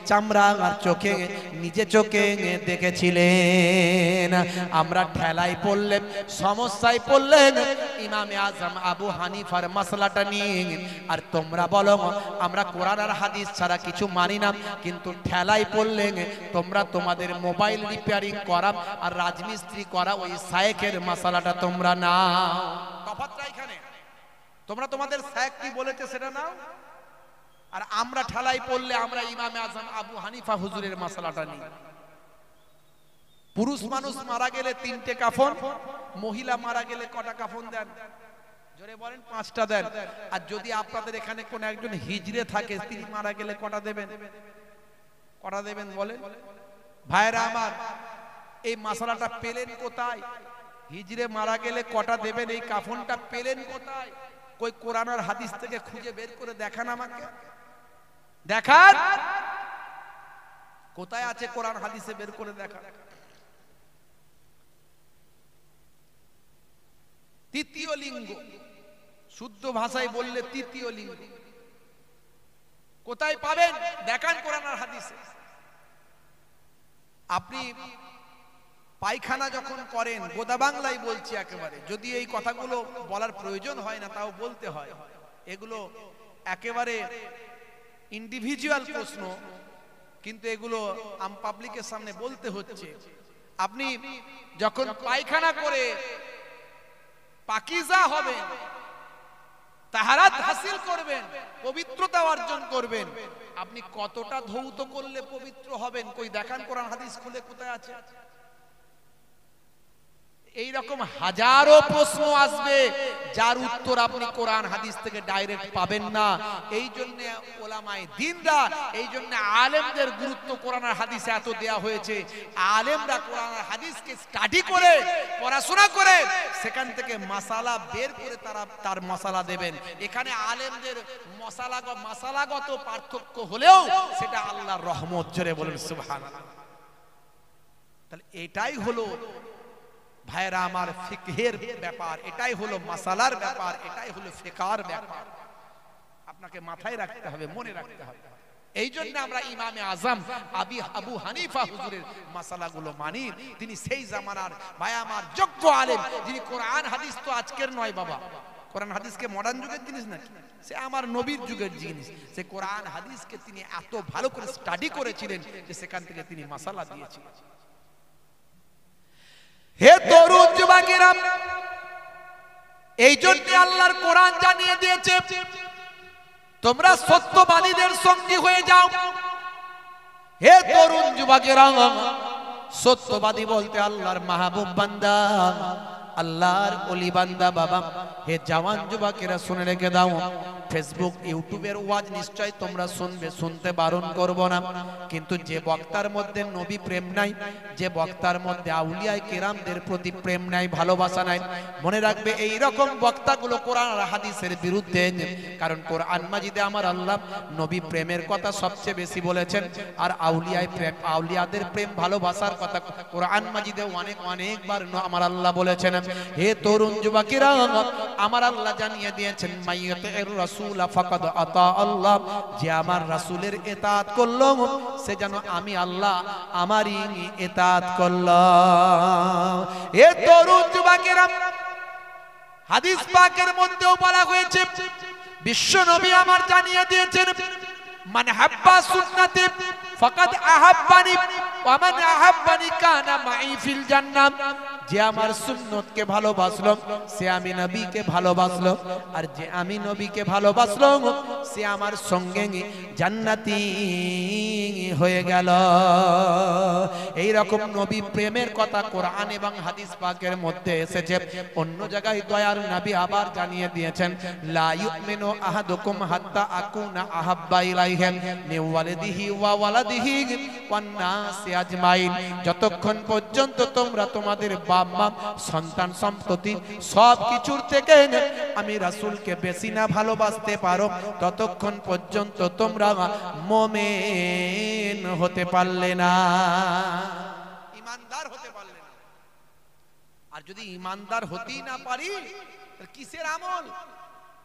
চামড়া আর চোখে, নিজে চোখে দেখেছিলেন। আমরা ঠেলায় পড়লেন, সমস্যায় পড়লেন ইমামে আযম আবু হানিফার মাসলাটা নিয়ে। আর তোমরা বলো আমরা কোরআন আর হাদিস ছাড়া কিছু মানি না, কিন্তু ঠেলায় পড়লেন তোমরা তোমাদের মোবাইল রিপেয়ারিং করা আর রাজমিস্ত্রি করা ওই শায়েখের মাসালাটা তোমরা নাও। তফাৎটা এখানে, তোমরা তোমাদের শায়েখ কি বলেছে সেটা নাও, আর আমরা ঠেলায় পড়লে আমরা ইমামে আযম আবু হানিফা হুজুরের মাসালাটা নিই। পুরুষ মানুষ মারা গেলে 3টে কাফন, মহিলা মারা গেলে কটা কাফন দেন? জোরে বলেন। 5টা দেন। আর যদি আপনাদের এখানে কোন একজন হিজড়ে থাকে, তিনি মারা গেলে কটা দেবেন? কটা দেবেন বলেন? ভাইরা আমার, এই মাসালাটা পেলেন কোথায়? হিজড়ে মারা গেলে কটা দেবেন, এই কাফনটা পেলেন কোথায়? কই কোরআন আর হাদিস থেকে খুঁজে বের করে দেখান আমাকে, দেখান কোথায় আছে কোরআন হাদিসে, বের করে দেখান। তৃতীয় লিঙ্গ, শুদ্ধ ভাষায় বললে তৃতীয় লিঙ্গ কোথায় পাবেন? দেখান কোরআন আর হাদিসে। আপনি পায়খানা যখন করেন, গোদা বাংলায় বলছি একেবারে, যদি এই কথাগুলো বলার প্রয়োজন হয় না তাও বলতে হয়, এগুলো একেবারে ইন্ডিভিজুয়াল প্রশ্ন, কিন্তু এগুলো আম পাবলিকের সামনে বলতে হচ্ছে। আপনি যখন পায়খানা করে পাকিজা হবেন, তাহারাত হাসিল করবেন, পবিত্রতা অর্জন করবেন, আপনি কতটা ধৌত করলে পবিত্র হবেন? কই দেখান কোরআন হাদিস খুলে, কোথায় আছে? এই রকম হাজারো প্রশ্ন আসবে যার উত্তর আপনি কোরআন হাদিস থেকে ডাইরেক্ট পাবেন না। এই জন্য ওলামায়ে দ্বীনরা, এই জন্য আলেমদের গুরুত্ব কোরআন আর হাদিসে এত দেয়া হয়েছে। আলেমরা কোরআন আর হাদিসকে স্টাডি করে, পড়াশোনা করে, সেখান থেকে মাসালা বের করে তারা তার মাসালা দেবেন। এখানে আলেমদের মাসালাগত পার্থক্য হলেও সেটা আল্লাহর রহমত। জোরে বলেন সুবহানাল্লাহ। তাহলে এটাই হলো ভাইরা আমার ফিকহের ব্যাপার, এটাই হলো মাসালার ব্যাপার, এটাই হলো ফিকহার ব্যাপার। আপনাকে মাথায় রাখতে হবে, মনে রাখতে হবে। এই জন্য আমরা ইমামে আযম আবু হানিফা হুজুরের মাসালাগুলো মানি। তিনি সেই জামানার ভাই আমার যোগ্য আলেম, যিনি কোরআন হাদিস তো আজকের নয় বাবা, কোরআন হাদিসকে মডার্ন যুগের জিনিস নাকি, সে আমার নবীর যুগের জিনিস। সে কোরআন হাদিসকে তিনি এত ভালো করে স্টাডি করেছিলেন যে সেখান থেকে তিনি মাসালা দিয়েছিলেন। হে তরুণ যুবকেরা, এই জন্য আল্লাহর কোরআন জানিয়ে দিয়েছে তোমরা সত্যবাদীদের সঙ্গী হয়ে যাও। হে তরুণ যুবকেরা, সত্যবাদী বলতে আল্লাহর মাহবুব বান্দা, আল্লাহর ওলি বান্দা বাবা। হে জওয়ান যুবকেরা শুনে রেখে দাও, ফেসবুক ইউটিউবের ওয়াজ নিশ্চয় তোমরা শুনবে, শুনতে বারণ করব না, কিন্তু যে বক্তার মধ্যে নবী প্রেম নাই, যে বক্তার মধ্যে আউলিয়ায়ে কেরামদের প্রতি প্রেম নাই, ভালোবাসা নাই, মনে রাখবে এই রকম বক্তাগুলো কোরআন আর হাদিসের বিরুদ্ধে। কারণ কোরআন মাজিদে আমার আল্লাহ নবী প্রেমের কথা সবচেয়ে বেশি বলেছেন, আর আউলিয়ায়ে প্রেম, আউলিয়াদের প্রেম ভালোবাসার কথা কোরআন মাজিদে অনেকবার আমার আল্লাহ বলেছেন। হে তরুণ যুবকেরা, আমার আল্লাহ জানিয়ে দিয়েছেন মাইয়াতির রাসূল ফাকাদ আতা আল্লাহ, যে আমার রাসূলের ইতাআত করলো সে যেন আমি আল্লাহ আমারই ইতাআত করলো। হে তরুণ যুবকেরা, হাদিস পাকের মধ্যেও বলা হয়েছে, বিশ্ব নবী আমার জানিয়ে দিয়েছেন মান হাব্বা সুন্নতি ফাকাদ আহাব্বানি ওয়া মান আহাব্বানি কানা মাই ফিল জান্নাহ। যে আমার সুন্নতকে ভালোবাসলো সে আমি নবীকে ভালোবাসলো, আর যে আমি নবীকে ভালোবাসলো সে আমার সঙ্গে জান্নাতি হয়ে গেল। এই রকম নবী প্রেমের কথা কোরআন এবং হাদিস পাকের মধ্যে এসেছে। অন্য জায়গায় দয়ার নবী আবার জানিয়ে দিয়েছেন, লা ইউমিনু আহাদুকুম হাত্তা আকুনা আহাব্বা ইলাইহি মিন ওয়ালিদিহি ওয়া ওয়ালাদ ওয়ালাদিহি ওয়ান নাসি আজমাইন, যতক্ষণ পর্যন্ত তোমরা তোমাদের বাপ মা সন্তান সম্পত্তি সব কিছুর থেকে আমি রাসূলকে বেশি না ভালোবাসতে পারো, ততক্ষণ পর্যন্ত তোমরা মুমিন হতে পারলে না, ঈমানদার হতে পারলে না। আর যদি ঈমানদার হতেই না পারি, কিসের আমল,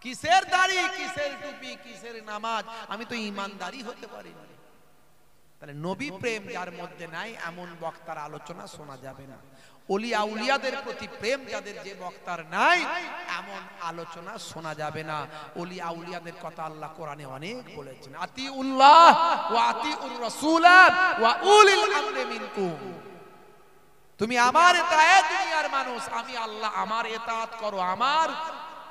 কিসের দাড়ি, কিসের টুপি, কিসের নামাজ? আমি তো ঈমানদারই হতে পারি না। তাহলে নবী প্রেম যার মধ্যে নাই, এমন বক্তার আলোচনা শোনা যাবে না। ওলি আউলিয়াদের প্রতি প্রেম যাদের, যে বক্তার নাই, এমন আলোচনা শোনা যাবে না। ওলি আউলিয়াদের কথা আল্লাহ কোরআনে অনেক বলেছেন, আতিউল্লাহ ওয়া আতিউর রাসূল ওয়া উলিল আমরি মিনকুম। তুমি আমার ইতাআত, দুনিয়ার মানুষ, আমি আল্লাহ, আমার ইতাআত করো, আমার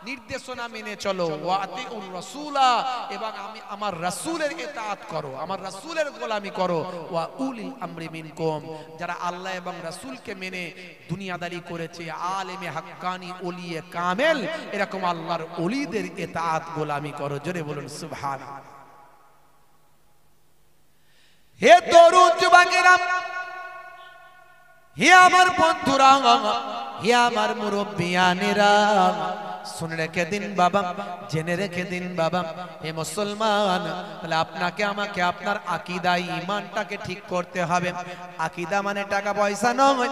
নির্দেশনা মেনে চলো। ওয়া আতিউর রাসূলা, এবং আমি আমার রাসূলের ইতাআত করো, আমার রাসূলের গোলামি করো। ওয়া উলিল আমরি মিনকুম, যারা আল্লাহ এবং রাসূলকে মেনে দুনিয়াদারি করেছে, আলেমে হাক্কানি, ওলিয়ে কামেল, এরকম আল্লাহর ওলিদের ইতাআত গোলামি করো। জোরে বলুন সুবহানাল্লাহ। হে তরুণ যুবকেরা, হে আমার বন্ধুরা, হে আমার মুরব্বিয়ানেরা, শুনে রেখে দিন বাবা, জেনে রেখে দিন বাবা, হে মুসলমান, তাহলে আপনাকে আমাকে আপনার আকীদা, ঈমানটাকে ঠিক করতে হবে। আকীদা মানে টাকা পয়সা নয়,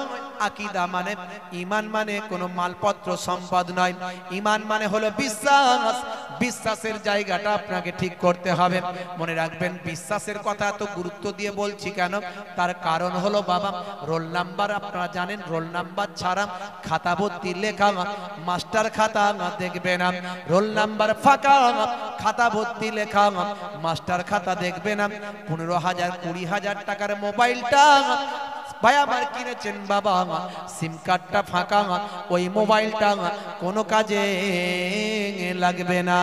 আকীদা মানে ঈমান, মানে কোনো মালপত্র সম্পদ নয়। ঈমান মানে হলো বিশ্বাস, বিশ্বাসের জায়গাটা আপনাকে ঠিক করতে হবে। মনে রাখবেন, বিশ্বাসের কথা এত গুরুত্ব দিয়ে বলছি কেন, তার কারণ হলো বাবা, রোল নাম্বার আপনারা জানেন, রোল নাম্বার ছাড়া খাতা ভর্তি লেখা, মাস্টার খাতা দেখবে না, রোল নাম্বার ফাঁকা, খাতা ভর্তি লেখা, মাস্টার খাতা দেখবে না। 15,000 20,000 টাকার মোবাইলটা ভাই আমার কিনেছেন বাবা, সিম কার্ডটা ফাঁকা, ওই মোবাইলটা কোনো কাজে লাগবে না।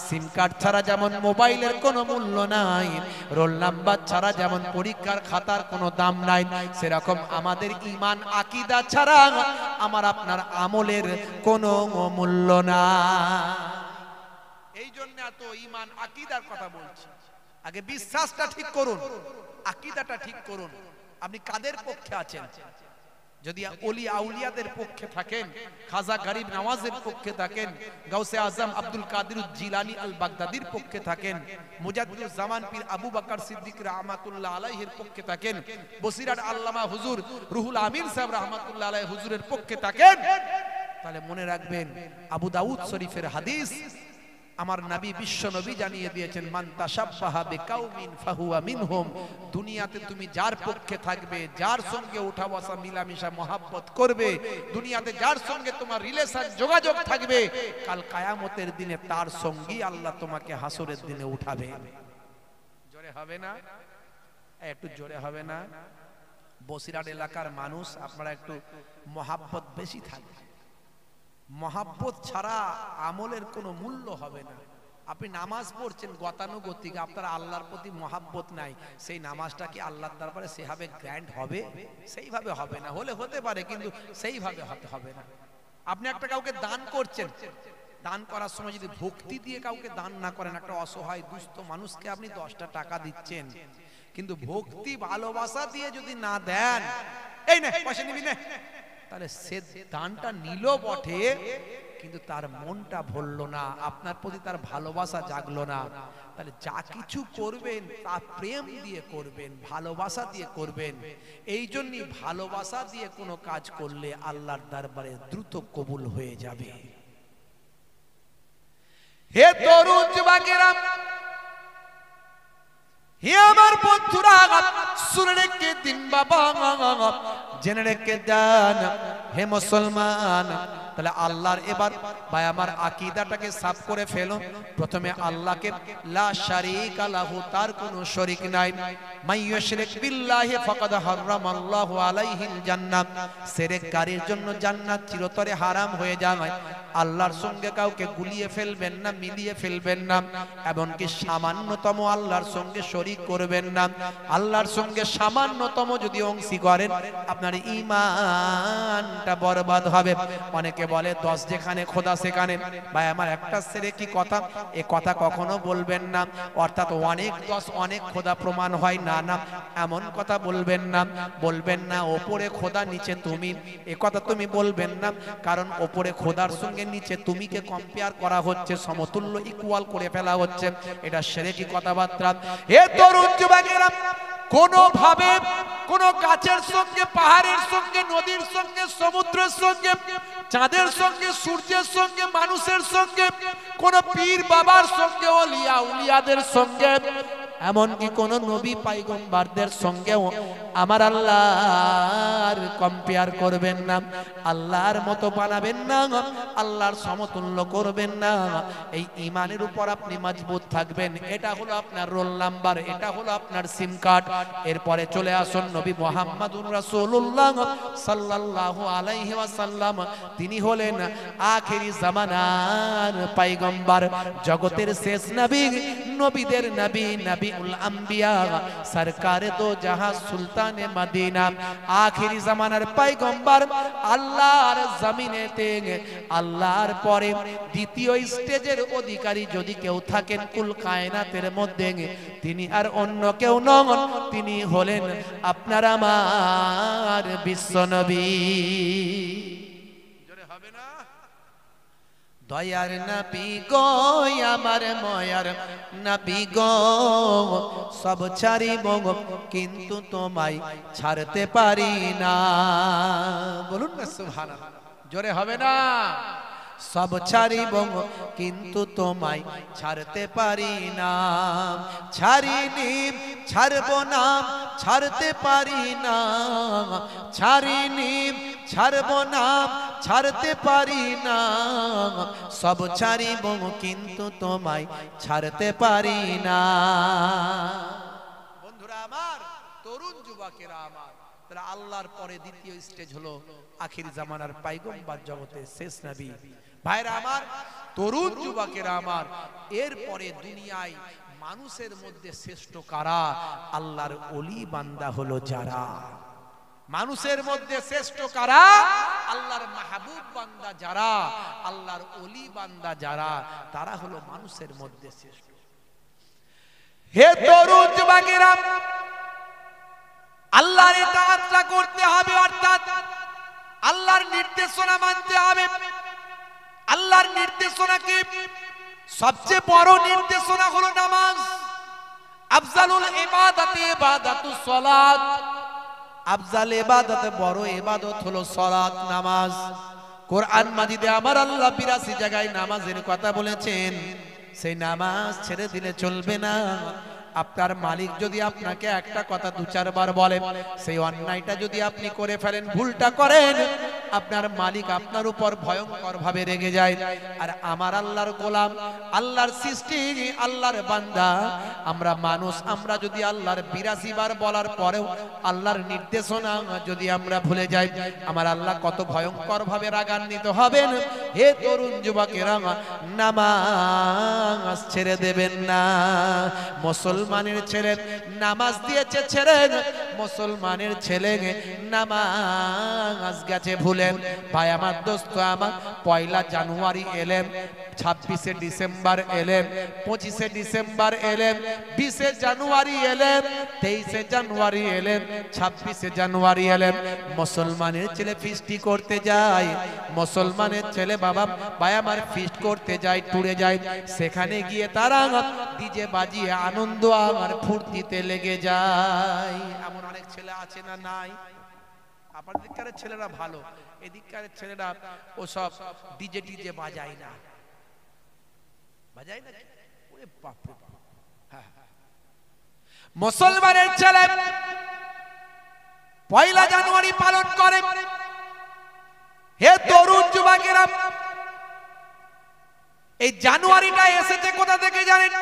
সিম কার্ড ছাড়া যেমন মোবাইলের কোনো মূল্য নাই, রোল নাম্বার ছাড়া যেমন পরীক্ষার খাতার কোনো দাম নাই, সেরকম আমাদের ঈমান আকীদা ছাড়া আমার আপনার আমলের কোনো মূল্য না। এই জন্য এত ঈমান আকীদার কথা বলছি। আগে বিশ্বাসটা ঠিক করুন, আকীদাটা ঠিক করুন। আপনি কাদের পক্ষে আছেন? যদি ওলি আউলিয়াদের পক্ষে থাকেন, খাজা গরিব নওয়াজের পক্ষে থাকেন, গাউসে আজম আব্দুল কাদের জিলানী আল বাগদাদির পক্ষে থাকেন, মুজাদ্দিদুল জামান পীর আবু বকর সিদ্দিক রাহমাতুল্লাহ আলাইহির পক্ষে থাকেন, বসিরাট আল্লামা হুজুর রুহুল আমিন সাহেব রাহমাতুল্লাহ আলাইহি হুজুরের পক্ষে থাকেন, তাহলে মনে রাখবেন, আবু দাউদ শরীফের হাদিস, আমার নবী বিশ্ব নবী জানিয়ে দিয়েছেন, মান তাশাব্বাহা বিকাউমিন ফাহুয়া মিনহুম। দুনিয়াতে তুমি যার পক্ষে থাকবে, যার সঙ্গে উঠা বসা মিলামিশা মহাব্বত করবে, দুনিয়াতে যার সঙ্গে তোমার রিলেশন যোগাযোগ থাকবে, কাল কিয়ামতের দিনে তার সঙ্গী আল্লাহ তোমাকে হাসরের দিনে উঠাবে। জোরে হবে না? একটু জোরে হবে না? বসিরহাট এলাকার মানুষ, আপনারা একটু মহাব্বত বেশি থাকবে। মহাব্বত ছাড়া আমলের কোনো মূল্য হবে না। আপনি নামাজ পড়ছেন গতানুগতিক, আপনার আল্লাহর প্রতি মহাব্বত নাই, সেই নামাজটা কি আল্লাহর দরবারে সেভাবে গ্র্যান্ড হবে? সেইভাবে হবে না। হলে হতে পারে, কিন্তু সেইভাবে হতে হবে না। আপনি একটা কাউকে দান করছেন, দান করার সময় যদি ভক্তি দিয়ে কাউকে দান না করেন, একটা অসহায় দুস্থ মানুষকে আপনি 10টা টাকা দিচ্ছেন, কিন্তু ভক্তি ভালোবাসা দিয়ে যদি না দেন, এই নে পয়সা নিবি না, তাহলে সে দানটা নিল বটে, কিন্তু তার মনটা ভরলো না, আপনার প্রতি তার ভালোবাসা জাগলো না। তাহলে যা কিছু করবেন তা প্রেম দিয়ে করবেন, ভালোবাসা দিয়ে করবেন। এই জন্যই ভালোবাসা দিয়ে কোনো কাজ করলে আল্লাহর দরবারে দ্রুত কবুল হয়ে যাবে। হে তরুণ যুবকেরা, হে আমার বন্ধুরা, শুনে রেখে দিন বাবা, জেনে রেখে দেন হে মুসলমান। তাহলে আল্লাহর এবার ভাই আমার আকীদাটাকে সাফ করে ফেলো। প্রথমে আল্লাহকে লা শারীকা লাহু, তার কোনো শরীক নাই। মাইয়ুশরিক বিল্লাহি ফাকাদ হারামাল্লাহু আলাইহিল জান্নাত, শিরককারীর জন্য জান্নাত চিরতরে হারাম হয়ে যায়। আল্লাহর সঙ্গে কাউকে গুলিয়ে ফেলবেন না, মিলিয়ে ফেলবেন না, এমনকি সামান্যতম আল্লাহর সঙ্গে শরীক করবেন না। আল্লাহর সঙ্গে সামান্যতম যদি অংশী করেন, আপনার ঈমানটা বরবাদ হবে। অনেকে বলে 10 যেখানে খোদা সেখানে। ভাই আমার একটা ছেলে কি কথা, এ কথা কখনো বলবেন না। অর্থাৎ অনেক 10 অনেক খোদা প্রমাণ হয় না, না এমন কথা বলবেন না। বলবেন না ওপরে খোদা নিচে তুমি, এ কথা তুমি বলবেন না। কারণ ওপরে খোদার সঙ্গে নিচে তুমিকে কম্পেয়ার করা হচ্ছে, সমতুল্য ইকুয়াল করে ফেলা হচ্ছে, এটা শিরকি কথাবার্তা। হে তরুণ যুবকেরা, কোন ভাবে কোন গাছের সঙ্গে, পাহাড়ের সঙ্গে, নদীর সঙ্গে, সমুদ্রের সঙ্গে, চাঁদের সঙ্গে, সূর্যের সঙ্গে, মানুষের সঙ্গে, কোন পীর বাবার সঙ্গে, ওলিয়া উলিয়াদের সঙ্গে, এমনকি কোন নবী পয়গম্বরদের সঙ্গেও আমার আল্লাহর কম্পেয়ার করবেন না, আল্লাহর মতো বানাবেন না, আল্লাহর সমতুল্য করবেন না। এই ঈমানের উপর আপনি মজবুত থাকবেন, এটা হলো আপনার রোল নাম্বার, এটা হলো আপনার সিম কার্ড। এরপরে চলে আসুন নবী মুহাম্মদুর রাসূলুল্লাহ সাল্লাল্লাহু আলাইহি ওয়াসাল্লাম। তিনি হলেন আখিরি জামানার পয়গম্বর, জগতের শেষ নবী, নবীদের নবী, নবীউল আম্বিয়া, সরকারে দো জাহাঁ, সুলতানে মদিনা, আখিরি জামানার পয়গম্বর। আল্লাহর জমিনেতে আল্লাহর পরে দ্বিতীয় স্টেজের অধিকারী যদি কেউ থাকেন কুল কায়নাতের মধ্যে, তিনি আর অন্য কেউ নন, তিনি হলেন আপনার আমার বিশ্বনবী। জোরে হবে না? দয়ার নবী গো, আমার ময়ার নবী গো, সব ছাড়িব কিন্তু তোমায় ছাড়তে পারি না। বলুন না সুবহানাল্লাহ, জোরে হবে না? সব ছাড়িব কিন্তু তোমায় ছাড়তে পারি না, ছাড়িনি ছাড়ব না, ছাড়তে পারি না, ছাড়িনি ছাড়ব না, ছাড়তে পারি না, সব ছাড়িব কিন্তু তোমায় ছাড়তে পারি না। বন্ধুরা আমার, তরুণ যুবকেরা আমার, তারা আল্লাহর পরে দ্বিতীয় স্টেজ হলো আখির জামানার পয়গম্বর, জগতের শেষ নবী। ভাইরা আমার, তরুণ যুবকেরা আমার, এরপরে দুনিয়ায় মানুষের মধ্যে শ্রেষ্ঠ কারা? আল্লাহর ওলি বান্দা হলো যারা। মানুষের মধ্যে শ্রেষ্ঠ কারা? আল্লাহর মাহবুব বান্দা যারা, আল্লাহর ওলি বান্দা যারা, তারা হলো মানুষের মধ্যে শ্রেষ্ঠ। হে তরুণ যুবকেরা, আল্লাহর ইতাআত করতে হবে, অর্থাৎ আল্লাহর নির্দেশনা মানতে হবে। আল্লাহর নির্দেশনাকে সবচেয়ে বড় নির্দেশনা হলো নামাজ। আফজালুল ইবাদাতি ইবাদাতুস সালাত, আফজাল ইবাদতে বড় ইবাদত হলো সালাত, নামাজ। কোরআন মাজিদে আমার আল্লাহ ৮২ জায়গায় নামাজের কথা বলেছেন। সেই নামাজ ছেড়ে দিলে চলবে না। আপনার মালিক যদি আপনাকে একটা কথা ২-৪ বার বলে, সেই অন্যায়টা যদি আপনি করে ফেলেন, ভুলটা করেন, আপনার মালিক আপনার উপর ভয়ঙ্কর ভাবে রেগে যায়। আর আমার আল্লাহর গোলাম, আল্লাহর সৃষ্টি, আল্লাহর বান্দা, আমরা মানুষ, আমরা যদি আল্লাহর ৮২ বার বলার পরেও আল্লাহর নির্দেশনা যদি আমরা ভুলে যাই, আমার আল্লাহ কত ভয়ঙ্কর ভাবে রাগান্বিত হবেন। হে তরুণ যুবকেরা, নামাজ ছেড়ে দেবেন না। মুসলমানের ছেলে নামাজ দিয়েছে ছেড়েন, মুসলমানের ছেলে নামাজ গেছে ভুলেন। ভাই আমার, দোস্ত আমার, ১ জানুয়ারি এলেন, ২৬শে ডিসেম্বর এলেন, ২৫শে ডিসেম্বর এলেন, ২০শে জানুয়ারি এলেন, ২৩শে জানুয়ারি এলেন, ২৬শে জানুয়ারি এলেন। মুসলমানের ছেলে ফিস্টি করতে যায়, মুসলমানের ছেলে বাবা ভাই আমার ফিস্ট করতে যায়, টুরে যায়। সেখানে গিয়ে তারা ডিজে বাজিয়ে আনন্দ আর ফুর্তিতে লেগে যায়। এমন অনেক ছেলে আছে না? নাই? আপনাদের দিককারের ছেলেরা ভালো, এদিককারের ছেলেরা ওসব ডিজে টিজে বাজায় না, বাজায় না। ওরে বাপ রে বাপ! হ্যাঁ, মুসলমানের ছেলে ১ জানুয়ারি পালন করে। হে তরুণ যুবকেরা, এই জানুয়ারিটা এসেছে কোথা থেকে জানেন?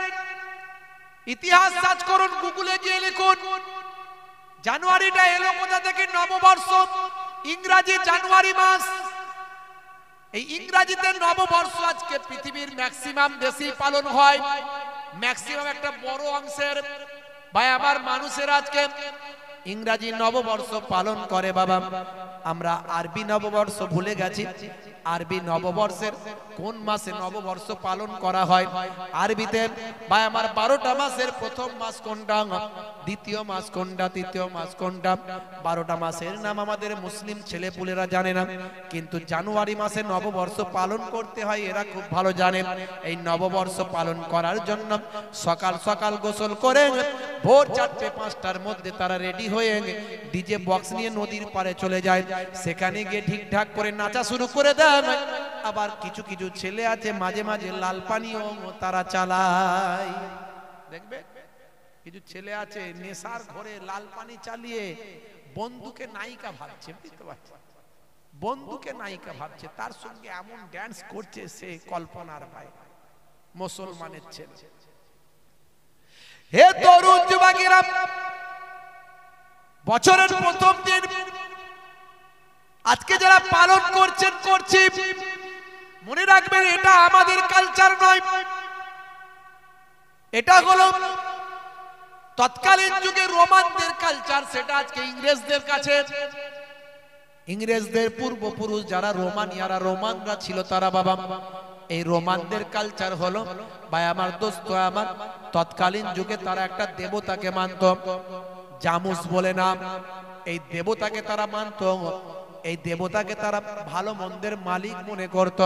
ইতিহাস সার্চ করুন, গুগলে গিয়ে লিখুন জানুয়ারিটা এলো কোথা থেকে। নববর্ষ, ইংরেজি জানুয়ারি মাস। এই ইংরেজিতে নববর্ষ আজকে পৃথিবীর ম্যাক্সিমাম দেশেই পালন হয়। ম্যাক্সিমাম একটা বড় অংশের ভাই আমার মানুষের আজকে ইংরাজি নববর্ষ পালন করে বাবা। আমরা আরবি নববর্ষ ভুলে গেছি। আরবি নববর্ষের কোন মাসে নববর্ষ পালন করা হয়? আরবিতে ভাই আমার 12টা মাসের প্রথম মাস কোনটা, দ্বিতীয় মাস কোনটা, তৃতীয় মাস কোনটা? 12টা মাসের নাম আমাদের মুসলিম ছেলেপুলেরা জানে না, কিন্তু জানুয়ারি মাসে নববর্ষ পালন করতে হয় এরা খুব ভালো জানে। এই নববর্ষ পালন করার জন্য সকাল সকাল গোসল করে ভোর 4টে-5টার মধ্যে তারা রেডি হয়ে ডিজে বক্স নিয়ে নদীর পাড়ে চলে যায়। সেখানে গিয়ে ঠিকঠাক করে নাচা শুরু করে দেয়। আবার কিছু কিছু ছেলে আছে মাঝে মাঝে লাল পানিও তারা চালায়। দেখবে কিছু ছেলে আছে নেশার ঘরে লাল পানি চালিয়ে বন্ধুকে নায়িকা ভাবছে, বুঝতে পারছে, বন্ধুকে নায়িকা ভাবছে, তার সঙ্গে এমন ড্যান্স করছে সে কল্পনার বাইরে। মুসলমানের ছেলে, হে তরুণ যুবকেরা, বছরের প্রথম দিন আজকে যারা পালন করছেন করছি, মনে রাখবেন এটা আমাদের কালচার নয়, এটা হলো তৎকালীন যুগে রোমানদের কালচার। সেটা আজকে ইংরেজদের কাছে, ইংরেজদের পূর্বপুরুষ যারা রোমানিয়ারা, রোমানরা ছিল তারা বাবা এই রোমানদের কালচার হলো ভাই আমার দোস্ত আমার, তৎকালীন যুগে তারা একটা দেবতাকে মানত, জামুস বলে নাম। এই দেবতাকে তারা মানত, এই দেবতাকে তারা ভালো মন্দের মালিক মনে করত।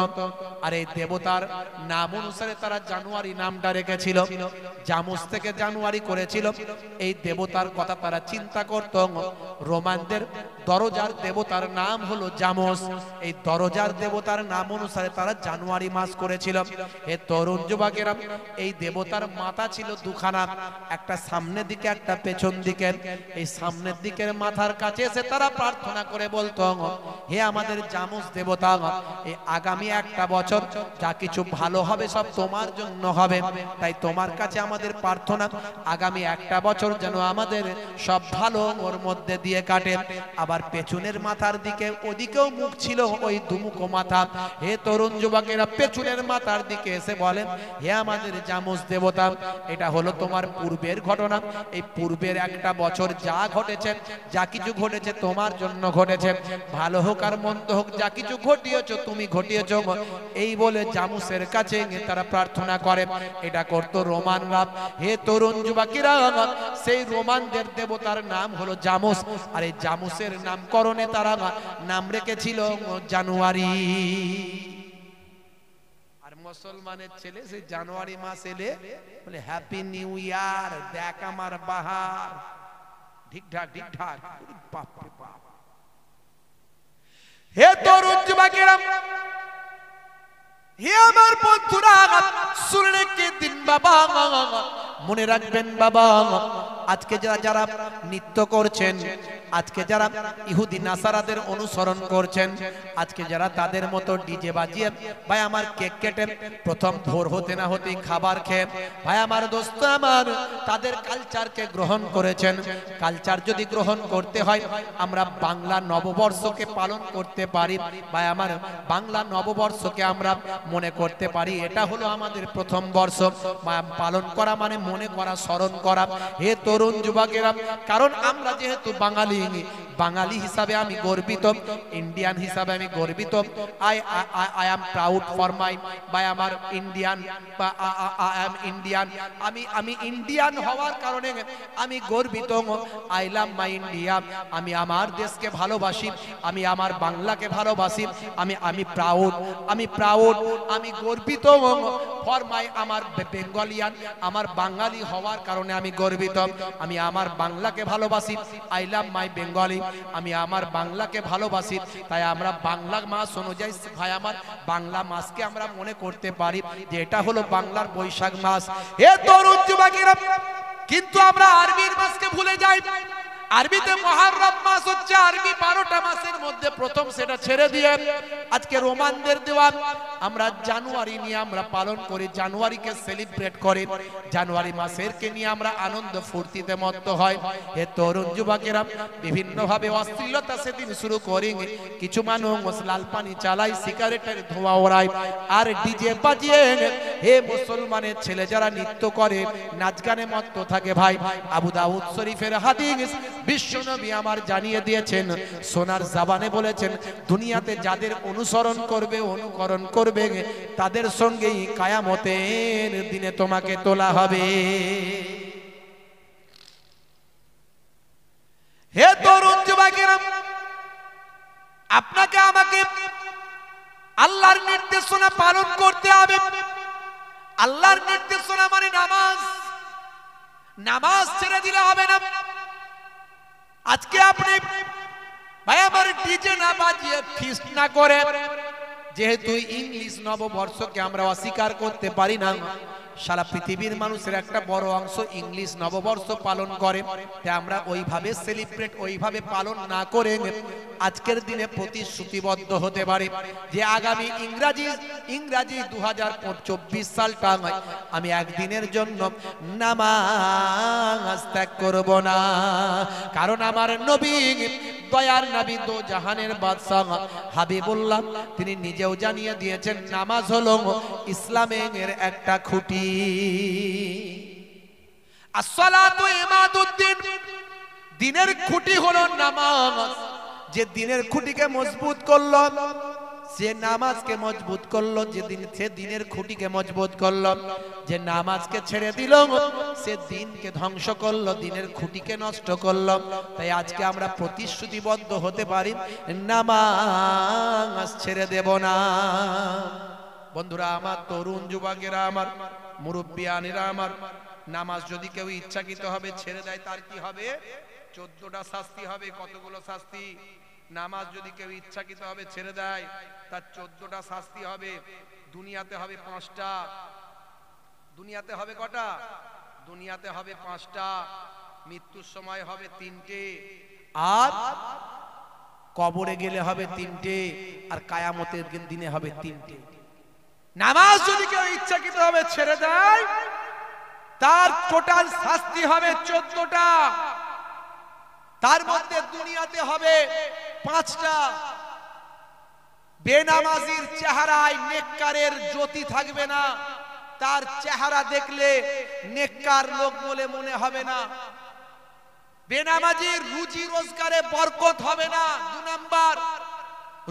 আর এই দেবতার নাম অনুসারে তারা জানুয়ারি নামটা রেখেছিল, জামুস থেকে জানুয়ারি করেছিল। এই দেবতার কথা তারা চিন্তা করত। রোমানদের দরজার দেবতার নাম হলো জামুস, এই দরজার দেবতার নাম অনুসারে তারা জানুয়ারি মাস করেছিল। এ তরুণ যুবকেরা, এই দেবতার মাথা ছিল দুখানা, একটা সামনের দিকে একটা পেছন দিকে। এই সামনের দিকের মাথার কাছে এসে তারা প্রার্থনা করে বলতো, হে আমাদের জামুস দেবতা, এই আগামী একটা বছর যা কিছু ভালো হবে সব তোমার জন্য হবে, তাই তোমার কাছে আমাদের প্রার্থনা আগামী একটা বছর যেন আমাদের সব ভালো ওর মধ্যে দিয়ে কাটে। আবার পেছনের মাথার দিকে, ওদিকেও মুখ ছিল ওই দুমুখো মাথা। হে তরুণ যুবকেরা, পেছনের মাথার দিকে এসে বলেন, হে আমাদের জামুস দেবতা, এটা হলো তোমার পূর্বের ঘটনা, এই পূর্বের একটা বছর যা ঘটেছে, যা কিছু ঘটেছে তোমার জন্য ঘটেছে, ভালো হোক আর মন্দ হোক, যা কিছু ঘটিয়েছো তুমি ঘটিয়েছো। এই বলে জামুসের কাছে তারা প্রার্থনা করে। এটা করতো রোমানরা। হে তরুণ যুবকেরা, সেই রোমানদের দেবতার নাম হলো জামুস, আর এই জামুসের নামকরণে তারা নাম রেখেছিল জানুয়ারি। আর মুসলমানের ছেলে সেই জানুয়ারি মাস এলে বলে হ্যাপি নিউ ইয়ার, দেখ আমার বাহার, ঠিকঠাক ঠিকঠাক। বাপ রে বাপ। হে তরুণ যুবকেরা, হে আমার বন্ধুরা, শুনে কে দিন বাবা, মনে রাখবেন বাবা, আজকে যারা নৃত্য করছেন, আজকে যারা ইহুদি নাসারাদের অনুসরণ করছেন, আজকে যারা তাদের মতো ডিজে বাজিয়ে ভাই আমার কেক কেটে প্রথম ভোর হতে না হতেই খাবার খেয়ে ভাই আমার দোস্ত আমার তাদের কালচারকে গ্রহণ করেছেন। কালচার যদি গ্রহণ করতে হয়, আমরা বাংলা নববর্ষকে পালন করতে পারি, ভাই আমার বাংলা নববর্ষকে আমরা মনে করতে পারি এটা হলো আমাদের প্রথম বর্ষ। পালন করা মানে মনে করা, স্মরণ করা। হে তরুণ যুবকেরা, কারণ আমরা যেহেতু বাঙালি, বাঙালি হিসাবে আমি গর্বিত, ইন্ডিয়ান হিসাবে আমি গর্বিত। I am proud for my by আমার ইন্ডিয়ান, বা আই এম ইন্ডিয়ান, আমি ইন্ডিয়ান হওয়ার কারণে আমি গর্বিত। আই লাভ মাই ইন্ডিয়া, আমি আমার দেশকে ভালোবাসি, আমি আমার বাংলাকে ভালোবাসি, আমি প্রাউড, আমি গর্বিত ফর মাই আমার বেঙ্গলিয়ান, আমার বাঙালি হওয়ার কারণে আমি গর্বিত। আমি আমার বাংলাকে ভালোবাসি, আই লাভ মাই বেঙ্গলি, আমি আমার বাংলাকে ভালোবাসি। তাই আমরা বাংলা মাস অনুযায়ী ভাই আমার বাংলা মাসকে আমরা মনে করতে পারি যে এটা হলো বাংলার বৈশাখ মাস। এ তরুণ যুবকেরা, কিন্তু আমরা আরবির মাসকে ভুলে যাই। আরবিতে মুহররম মাস হচ্ছে আরবি 12টা মাসের মধ্যে মধ্যে প্রথম সেটা ছেড়ে দিয়ে আজকে রোমানদের দেওয়া আমরা জানুয়ারি নিয়ে আমরা পালন করি, জানুয়ারিকে সেলিব্রেট করি, জানুয়ারি মাসেরকে নিয়ে আমরা আনন্দ ফুর্তিতে মত্ত হয়। এ তরুণ যুবকেরা বিভিন্ন ভাবে অশ্লীলতা সেদিন শুরু করি, কিছু মানুষ লাল পানি চালায়, সিগারেটের ধোঁয়া ওড়ায়, আর ডিজে বাজিয়ে হে মুসলমানের ছেলে যারা নৃত্য করে নাচ গানে মত্ত থাকে। ভাই আবু দাউদ শরীফের হাদিস বিশ্বনবী আমার জানিয়ে দিয়েছেন, সোনার জবানে বলেছেন, দুনিয়াতে যাদের অনুসরণ করবে অনুকরণ করবে তাদের সঙ্গেই কিয়ামতের দিনে তোমাকে তোলা হবে। হে তরুণ যুবকেরা, আপনাকে আমাকে আল্লাহর নির্দেশনা পালন করতে হবে। আল্লাহর নির্দেশনা মানে নামাজ, নামাজ ছেড়ে দিলে হবে না। আজকে আপনি ভাই আমার ডিজে না বাজিয়ে ফিস্ট না করে, যেহেতু ইংলিশ নববর্ষকে আমরা অস্বীকার করতে পারি না, সারা পৃথিবীর মানুষের একটা বড় অংশ ইংলিশ নববর্ষ পালন করে, তাই আমরা ওইভাবে সেলিব্রেট ওইভাবে পালন না করে আজকের দিনে প্রতিশ্রুতিবদ্ধ হতে পারি যে আগামী ইংরাজি 2024 সালটা আমি একদিনের জন্য নামাজ ত্যাগ করব না। কারণ আমার নবী, দয়ার নবী, দো জাহানের বাদশাহ হাবিবুল্লাহ, তিনি নিজেও জানিয়ে দিয়েছেন নামাজ হলো ইসলামের একটা খুঁটি। আসসালাতু ইমাদুদ্দিন, দিনের খুঁটি হলো নামাজ। যে দিনের খুঁটিকে মজবুত করলো, সে নামাজকে মজবুত করলো। সে দিনের খুঁটিকে মজবুত করলো। যে নামাজকে ছেড়ে দিল সে দিনকে ধ্বংস করলো, দিনের খুঁটিকে নষ্ট করলো। তাই আজকে আমরা প্রতিশ্রুতিবদ্ধ হতে পারি নামাজ ছেড়ে দেব না। বন্ধুরা আমার, তরুণ যুবকেরা আমার, মুরব্বিয়ানেরা আমার, নামাজ যদি কেউ ইচ্ছাকৃত হবে ছেড়ে দেয় তার কি হবে? 14টা শাস্তি হবে। কতগুলো শাস্তি? নামাজ যদি কেউ ইচ্ছাকৃত হবে ছেড়ে দেয় তার 14টা শাস্তি হবে। দুনিয়াতে হবে 5টা। দুনিয়াতে হবে কটা? দুনিয়াতে হবে 5টা, মৃত্যুর সময় হবে 3টে, আর কবরে গেলে হবে 3টে, আর কিয়ামতের দিনে হবে 3টে। নামাজ যদি কেউ ইচ্ছাকৃত হবে ছেড়ে দেয় তার টোটাল শাস্তি হবে 14টা। তার মধ্যে দুনিয়াতে হবে 5টা। বেনামাজির চেহারায় নেককারের জ্যোতি থাকবে না, তার চেহারা দেখলে নেককার লোক বলে মনে হবে না। বেনামাজির রুজি রোজগারে বরকত হবে না। 2 নাম্বার,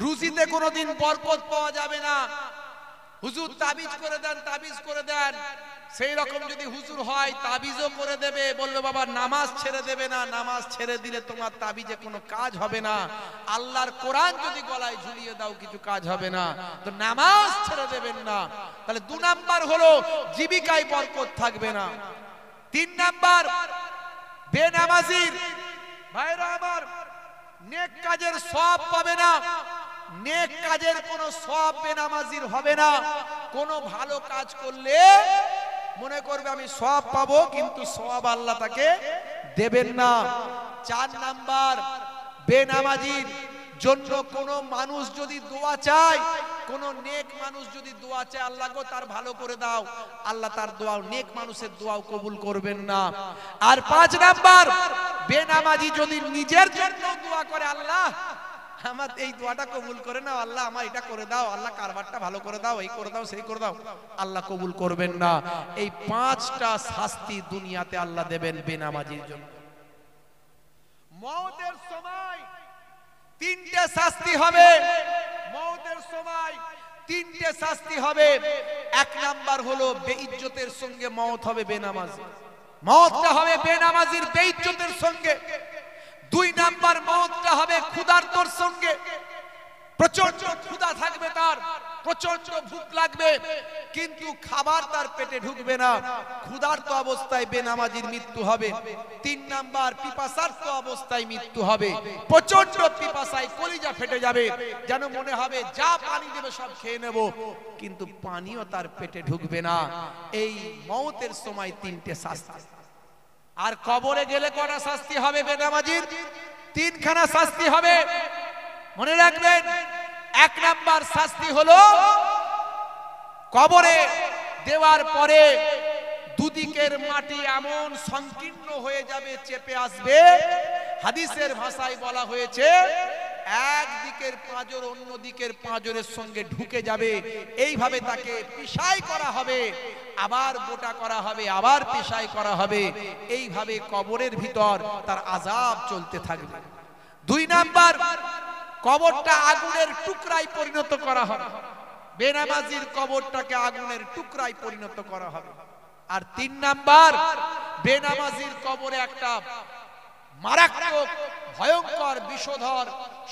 রুজিতে কোনোদিন বরকত পাওয়া যাবে না। হুজুর তাবিজ করে দেন, তাবিজ করে দেন, সেই রকম যদি হুজুর হয় তাবিজও করে দেবে, বলবে বাবা নামাজ ছেড়ে দেবে না, নামাজ ছেড়ে দিলে তোমার তাবিজে কোনো কাজ হবে না। আল্লাহর কোরআন যদি গলায় ঝুলিয়ে দাও কিছু কাজ হবে না। তো নামাজ ছেড়ে দেবেন না। তাহলে 2 নাম্বার হলো জীবিকায় বরকত থাকবে না। 3 নাম্বার, বেনামাজির ভাইরা আমার নেক কাজের সওয়াব পাবে না। নেক কাজের কোনো সওয়াব বেনামাজির হবে না। কোনো ভালো কাজ করলে মনে করবে আমি সওয়াব পাবো, কিন্তু সওয়াব আল্লাহ তাকে দেবেন না। 4 নাম্বার, বেনামাজির জন্য কোনো মানুষ যদি দোয়া চায়, কোন নেক মানুষ যদি দোয়া চায় আল্লাহ গো তার ভালো করে দাও, আল্লাহ তার দোয়া, নেক মানুষের দোয়াও কবুল করবেন না। আর 5 নাম্বার, বেনামাজি যদি নিজের জন্য দোয়া করে আল্লাহ আমার এই দোয়াটা কবুল করে নাও, আল্লাহ আমার এটা করে দাও, আল্লাহ কারবারটা ভালো করে দাও, এই করে দাও সেই করে দাও, আল্লাহ কবুল করবেন না। এই 5টা শাস্তি দুনিয়াতে আল্লাহ দেবেন বেনামাজির জন্য। মওতের সময় 3টে শাস্তি হবে। মওতের সময় 3টে শাস্তি হবে। 1 নাম্বার হলো বেইজ্জতের সঙ্গে মওত হবে বেনামাজি। মওতটা হবে বেনামাজির বেইজ্জতের সঙ্গে। 2 নাম্বার, মওতটা হবে ক্ষুধার্তর সঙ্গে। প্রচন্ড ক্ষুধা থাকবে, তার প্রচন্ড ভুক লাগবে, কিন্তু খাবার তার পেটে ঢুকবে না। ক্ষুধার্ত অবস্থায় বেনামাজির মৃত্যু হবে। 3 নাম্বার, পিপাসার্ত অবস্থায় মৃত্যু হবে। প্রচন্ড পিপাসায় কলিজা ফেটে যাবে, যেন মনে হবে যা পানি দেবে সব খেয়ে নেব, কিন্তু পানিও তার পেটে ঢুকবে না। এই মওতের সময় 3টে শাস্তি। আর কবরে গেলে কটা শাস্তি হবে বেনামাজির? 3খানা শাস্তি হবে। মনে রাখবেন, 1 নাম্বার শাস্তি হলো কবরে দেওয়ার পরে দুদিকের মাটি এমন সংকীর্ণ হয়ে যাবে, চেপে আসবে। হাদিসের ভাষায় বলা হয়েছে একদিকের পাঁজর অন্য দিকের পাঁজরের সঙ্গে ঢুকে যাবে। এইভাবে তাকে পিষাই করা হবে, আবার গোটা করা হবে, আবার পিষাই করা হবে। এইভাবে কবরের ভিতর তার আযাব চলতে থাকবে। 2 নাম্বার, কবরটা আগুনের টুকরায় পরিণত করা হবে। বেনামাজির কবরটাকে আগুনের টুকরায় পরিণত করা হবে। আর 3 নাম্বার, বেনামাজির কবরে একটা মারাত্মক ভয়ঙ্কর বিষধর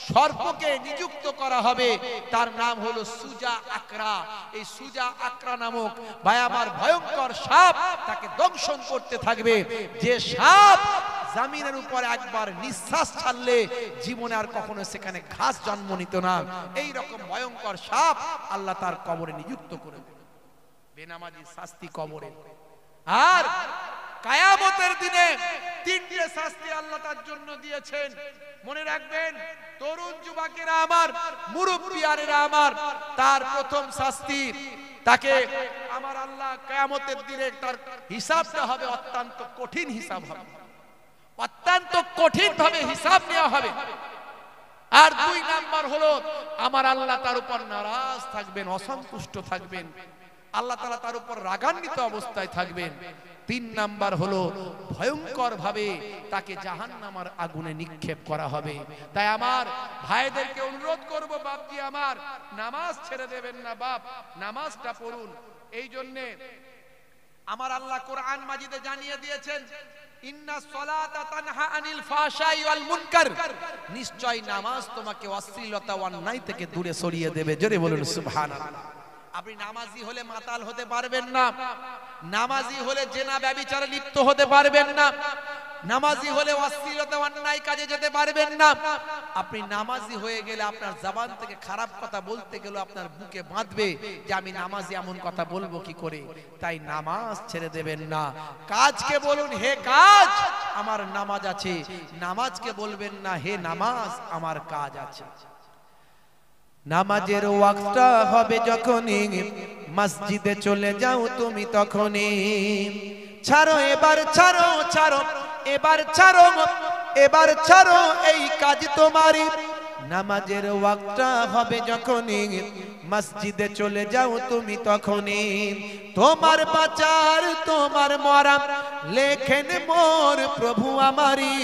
সর্পকে নিযুক্ত করা হবে। তার নাম হলো সুজা আকরা। এই সুজা আকরা নামক ভাই আমার ভয়ঙ্কর সাপ তাকে দংশন করতে থাকবে। যে সাপ জমিনের উপর একবার নিঃশ্বাস ছাড়লে জীবনে আর কখনো সেখানে ঘাস জন্ম নিত না, এই রকম ভয়ঙ্কর সাপ আল্লাহ তার কবরে নিযুক্ত করে দেবে। বেনামাজির শাস্তি কবরে। আর কিয়ামতের দিনে 3টে শাস্তি আল্লাহ তার জন্য দিয়েছেন। মনে রাখবেন, তরুণ যুবকেরা আমার, মুরব্বিয়ানেরা আমার, তার প্রথম শাস্তি, তাকে আমার আল্লাহ কিয়ামতের দিনে তার হিসাবটা হবে অত্যন্ত কঠিন হিসাব হবে, অত্যন্ত কঠিন ভাবে হিসাব নেওয়া হবে। আর 2 নাম্বার হলো আমার আল্লাহ তার উপর নারাজ থাকবেন, অসন্তুষ্ট থাকবেন, আল্লাহ তাআলা তার উপর রাগান্বিত অবস্থায় থাকবেন। 3 নাম্বার হলো ভয়ঙ্কর ভাবে তাকে জাহান্নামের আগুনে নিক্ষেপ করা হবে। তাই আমার ভাইদেরকে অনুরোধ করব, বাপজি আমার, নামাজ ছেড়ে দেবেন না বাপ, নামাজটা পড়ুন। এই জন্য আমার আল্লাহ কোরআন মাজিদে জানিয়ে দিয়েছেন, ইন্নাস সালাতা তানহা আনিল ফাহশাই ওয়াল মুনকার, নিশ্চয় নামাজ তোমাকে অশ্লীলতা ও অন্যায় থেকে দূরে সরিয়ে দেবে। জোরে বলুন সুবহানাল্লাহ। আপনি নামাজি হলে মাতাল হতে পারবেন না, নামাজি হলে জেনা ব্যভিচারে লিপ্ত হতে পারবেন না, নামাজি হলে অশ্লীলতা অন্যায় কাজে যেতে পারবেন না। আপনি নামাজি হয়ে গেলে আপনার জবান থেকে খারাপ কথা বলতে গেলে আপনার বুকে বাঁধবে যে আমি নামাজি, এমন কথা বলবো কি করে। তাই নামাজ ছেড়ে দেবেন না। কাজকে বলুন হে কাজ আমার নামাজ আছে, নামাজকে বলবেন না হে নামাজ আমার কাজ আছে। নামাজের ওয়াক্তটা হবে যখনই মসজিদে চলে যাও তুমি তখনই। ছাড়ো এবার, ছাড়ো ছাড়ো এবার, ছাড়ো এবার, ছাড়ো এই কাজ তোমারই। নামাজের ওয়াক্তটা হবে যখনই মসজিদে চলে যাও তুমি তখনই। তোমার বাঁচার তোমার মরা লেখেন মোর প্রভু আমারই।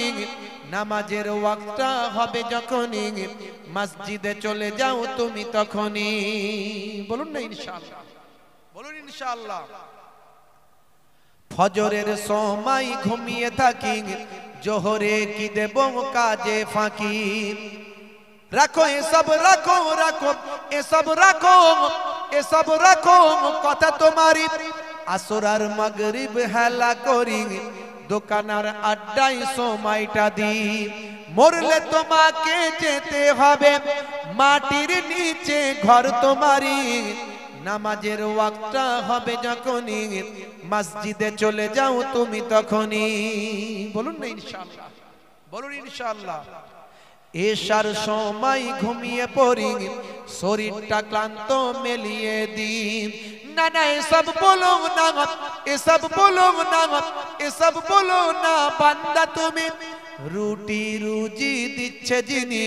নামাজের ওয়াক্তটা হবে যখনই মসজিদে চলে যাও তুমি তখনই। বলুন না ইনশাআল্লাহ, বলুন ইনশাআল্লাহ। ফজরের সময় ঘুমিয়ে থাকি, জোহরে কি দেব কাজে ফাঁকি। রাখো এসব, রাখো রাখো এসব, রাখো এসব, রাখো কথা তোমারই। আসর আর মাগরিব হেলা করি, দোকানার আড্ডায় সময়টা দিই। মরলে তোমাকে যেতে হবে মাটির নিচে ঘর তোমারই। নামাজের ওয়াক্তটা হবে যখনই মসজিদে চলে যাও তুমি তখনই। বলুন না ইনশাআল্লাহ, বলুন ইনশাআল্লাহ। এশার সময় ঘুমিয়ে পড়ি, শরীরটা ক্লান্ত মেলিয়ে দিই। না না এসব বলো না, এসব বলো না, এসব বলো না বান্দা তুমি। রুটি রুজি দিচ্ছে যিনি,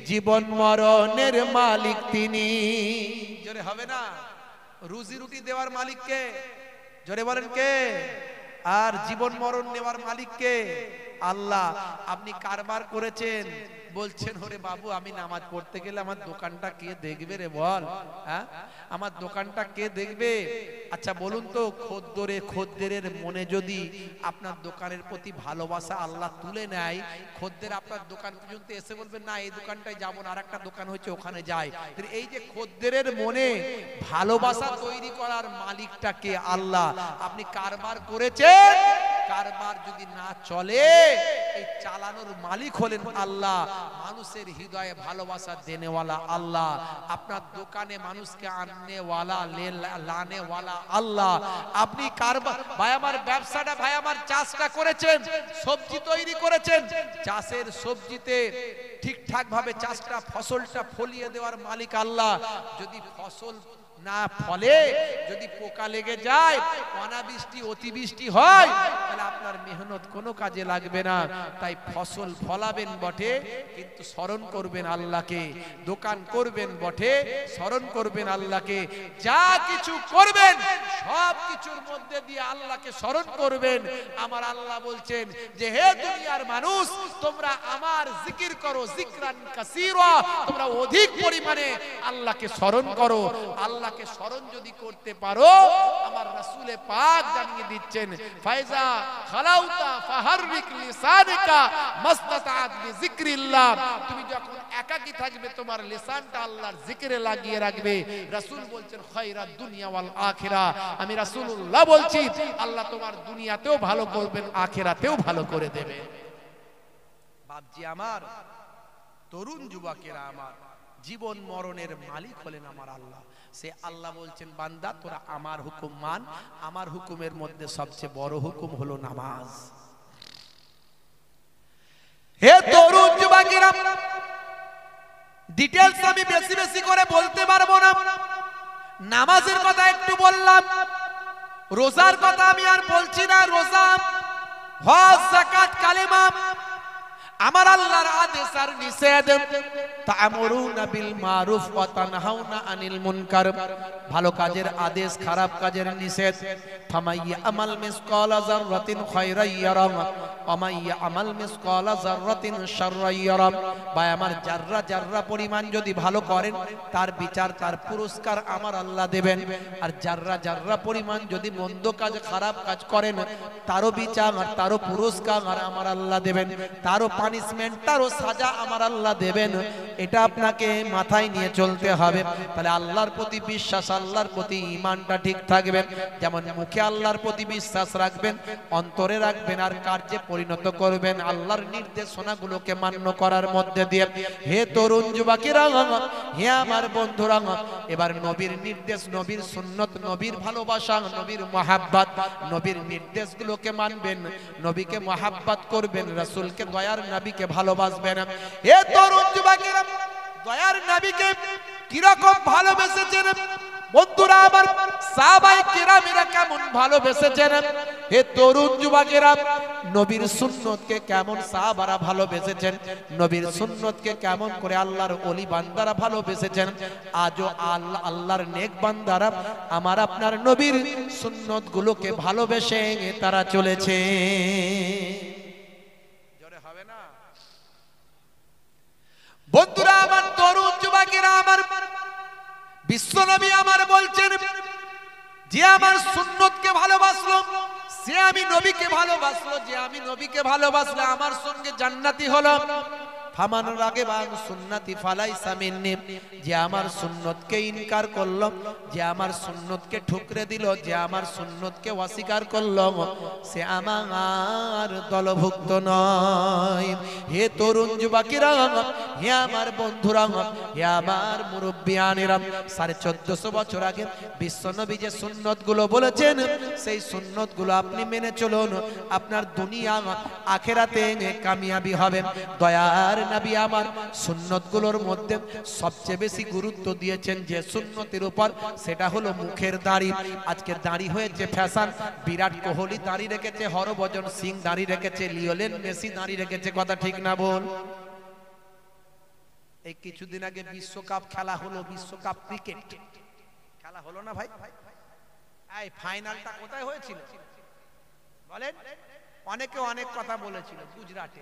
জীবন মরণের মালিক তিনি। জোরে হবে না? রুজি রুটি দেওয়ার মালিক কে? জোরে বলেন কে? আর জীবন মরণ নেওয়ার মালিক কে? আল্লাহ। আপনি কারবার করেছেন, বলছেন ওরে বাবু আমি নামাজ পড়তে গেলে আমার দোকানটা কে দেখবে রে বল, হ্যাঁ আমার দোকানটা কে দেখবে? আচ্ছা বলুন তো, খদ্দেরের মনে যদি আপনার দোকানের প্রতি ভালোবাসা আল্লাহ তুলে নেয়, খদ্দের আপনার দোকান পর্যন্ত এসে বলবেন না এই দোকানটায় যাবো না, আর একটা দোকান হচ্ছে ওখানে যাই। এই যে খদ্দেরের মনে ভালোবাসা তৈরি করার মালিকটা কে? আল্লাহ। আপনি কারবার করেছেন, কারবার যদি না চলে, এই চালানোর মালিক হলেন আল্লাহ, মানুষের হৃদয়ে ভালোবাসা দেনেওয়ালা আল্লাহ, আপনার দোকানে মানুষকে আননেওয়ালা লানেওয়ালা আল্লাহ। আপনি কারবার, ভাই আমার ব্যবসাটা, ভাই আমার চাষটা করেছেন, সবজি তৈরি করেছেন, চাষের সবজিতে ঠিকঠাক ভাবে চাষটা ফসলটা ফলিয়ে দেওয়ার মালিক আল্লাহ। যদি ফসল না ফলে, যদি পোকা লেগে যায়, অনাবৃষ্টি অতিবৃষ্টি হয়, তাহলে আপনার মেহনত কোনো কাজে লাগবে না। তাই ফসল ফলাবেন বটে, কিন্তু স্মরণ করবেন আল্লাহকে। দোকান করবেন বটে, স্মরণ করবেন আল্লাহকে। যা কিছু করবেন সব কিছুর মধ্যে দিয়ে আল্লাহকে স্মরণ করবেন। আমার আল্লাহ বলছেন যে হে দুনিয়ার মানুষ, তোমরা আমার জিকির করো, জিকরান কাসীরা, তোমরা অধিক পরিমাণে আল্লাহকে স্মরণ করো। আল্লাহকে স্মরণ যদি করতে পারো, আমার রাসূলে পাক জানিয়ে দিচ্ছেন, ফাইজা খালাউতা ফাহাররিক লিসানিকা মাসতাতাআত বিযিকরিল্লাহ। তুমি যখন একাকী থাকবে, তোমার লিসানটা আল্লাহর জিকিরে লাগিয়ে রাখবে। রাসূল বলছেন খায়রাদ দুনিয়া ওয়াল আখিরা। আমি রাসূলুল্লাহ বলছি, আল্লাহ তোমার দুনিয়াতেও ভালো করবেন, আখিরাতেও ভালো করে দেবে। বাপজি আমার, তরুণ যুবকেরা আমার, জীবন মরণের মালিক হলেন আমার আল্লাহ। সে আল্লাহ বলছেন, বান্দা তোরা আমার হুকুম মান। আমার হুকুমের মধ্যে সবচেয়ে বড় হুকুম হলো নামাজ। হে তরুণ যুবকেরা, ডিটেইলস আমি বেশি বেশি করে বলতে পারবো না। নামাজের কথা একটু বললাম, রোজার কথা আমি আর বলছি না। রোজা, হজ, যাকাত, কালেমা, আমার আল্লাহর আদেশ আর নিষেধ। তা'মুরুনা বিল মারুফ ওয়া তানহাউনা আনিল মুনকার, ভালো কাজের আদেশ, খারাপ কাজের নিষেধ। ফামাইয়া আমাল মিসকালা যাররাতিন খায়রান ইয়ারা ওয়া মাইয়া আমাল মিসকালা যাররাতিন শাররান ইয়ারা। ভাই আমার, যাররা যাররা পরিমাণ যদি ভালো করেন, তার বিচার, তার পুরস্কার আমার আল্লাহ দেবেন। আর যাররা যাররা পরিমাণ যদি মন্দ কাজ, খারাপ কাজ করেন, তারও বিচার আর তারও পুরস্কার আমার আল্লাহ দেবেন। তারও পানিশমেন্ট, তারও সাজা আমার আল্লাহ দেবেন। এটা আপনাকে মাথায় নিয়ে চলতে হবে। তাহলে আল্লাহর প্রতি বিশ্বাস, আল্লাহর প্রতি ঈমানটা ঠিক থাকবে। যেমন মুখে আল্লাহর প্রতি বিশ্বাস রাখবেন, অন্তরে রাখবেন, আর কার্যে পরিণত করবেন আল্লাহর নির্দেশনাগুলোকে মান্য করার মধ্যে দিয়ে। হে তরুণ যুবকেরা, হে আমার বন্ধুরা, এবার নবীর নির্দেশ, নবীর সুন্নত, নবীর ভালোবাসা, নবীর মহাব্বত, নবীর নির্দেশগুলোকে মানবেন, নবীকে মহাব্বত করবেন, রাসূলকে, দয়ার নবীকে ভালোবাসবেন। হে তরুণ যুবকেরা, দয়ার নবীকে কিরকম ভালোবেসেছেন বন্ধুরা আমার, সাহাবায়ে কেরামেরা কেমন ভালোবেসেছেন। হে তরুণ যুবকেরা, নবীর সুন্নতকে কেমন সাহাবারা ভালোবেসেছেন, নবীর সুন্নতকে কেমন করে আল্লাহর ওলি বান্দারা ভালোবেসেছেন। আজও আল্লাহর নেক বান্দারা আমার আপনার নবীর সুন্নতগুলোকে ভালোবেসে তারা চলেছে। জোরে হবে না বন্ধুরা আমার, তরুণ যুবকেরা আমার, বিশ্বনবী আমার বলছেন, যে আমার সুন্নতকে ভালোবাসলো, সে আমি নবীকে ভালোবাসলো। যে আমি নবীকে ভালোবাসলে আমার সঙ্গে জান্নাতি হলো। ফামান রাগিবা আন সুন্নতি ফালাইসা মিন্নি, যে আমার সুন্নতকে ইনকার করলো, যে আমার সুন্নতকে ঠুকরে দিল, যে আমার সুন্নতকে অস্বীকার করলো, সে আমার দলভুক্ত নয়। হে তরুণ যুবকেরা, হে আমার বন্ধুরা, হে আমার মুরব্বিয়ানেরা, 1450 বছর আগে বিশ্বনবী যে সুন্নতগুলো বলেছেন, সেই সুন্নতগুলো আপনি মেনে চলুন, আপনার দুনিয়া আখিরাতে কামিয়াবি হবে। দয়ার নবী আমার সুন্নতগুলোর মধ্যে সবচেয়ে বেশি গুরুত্ব দিয়েছেন যে সুন্নতের উপর, সেটা হলো মুখের দাড়ি। আজকে দাড়ি হয়েছে ফ্যাশন। বিরাট কোহলি দাড়ি রেখেছে, হরভজন সিং দাড়ি রেখেছে, লিওনেল মেসি দাড়ি রেখেছে, কথা ঠিক না বল? এই কিছুদিন আগে বিশ্বকাপ খেলা হলো, বিশ্বকাপ ক্রিকেট খেলা হলো না ভাই? এই ফাইনালটা কোথায় হয়েছিল বলেন? অনেকে অনেক কথা বলেছিল, গুজরাটে।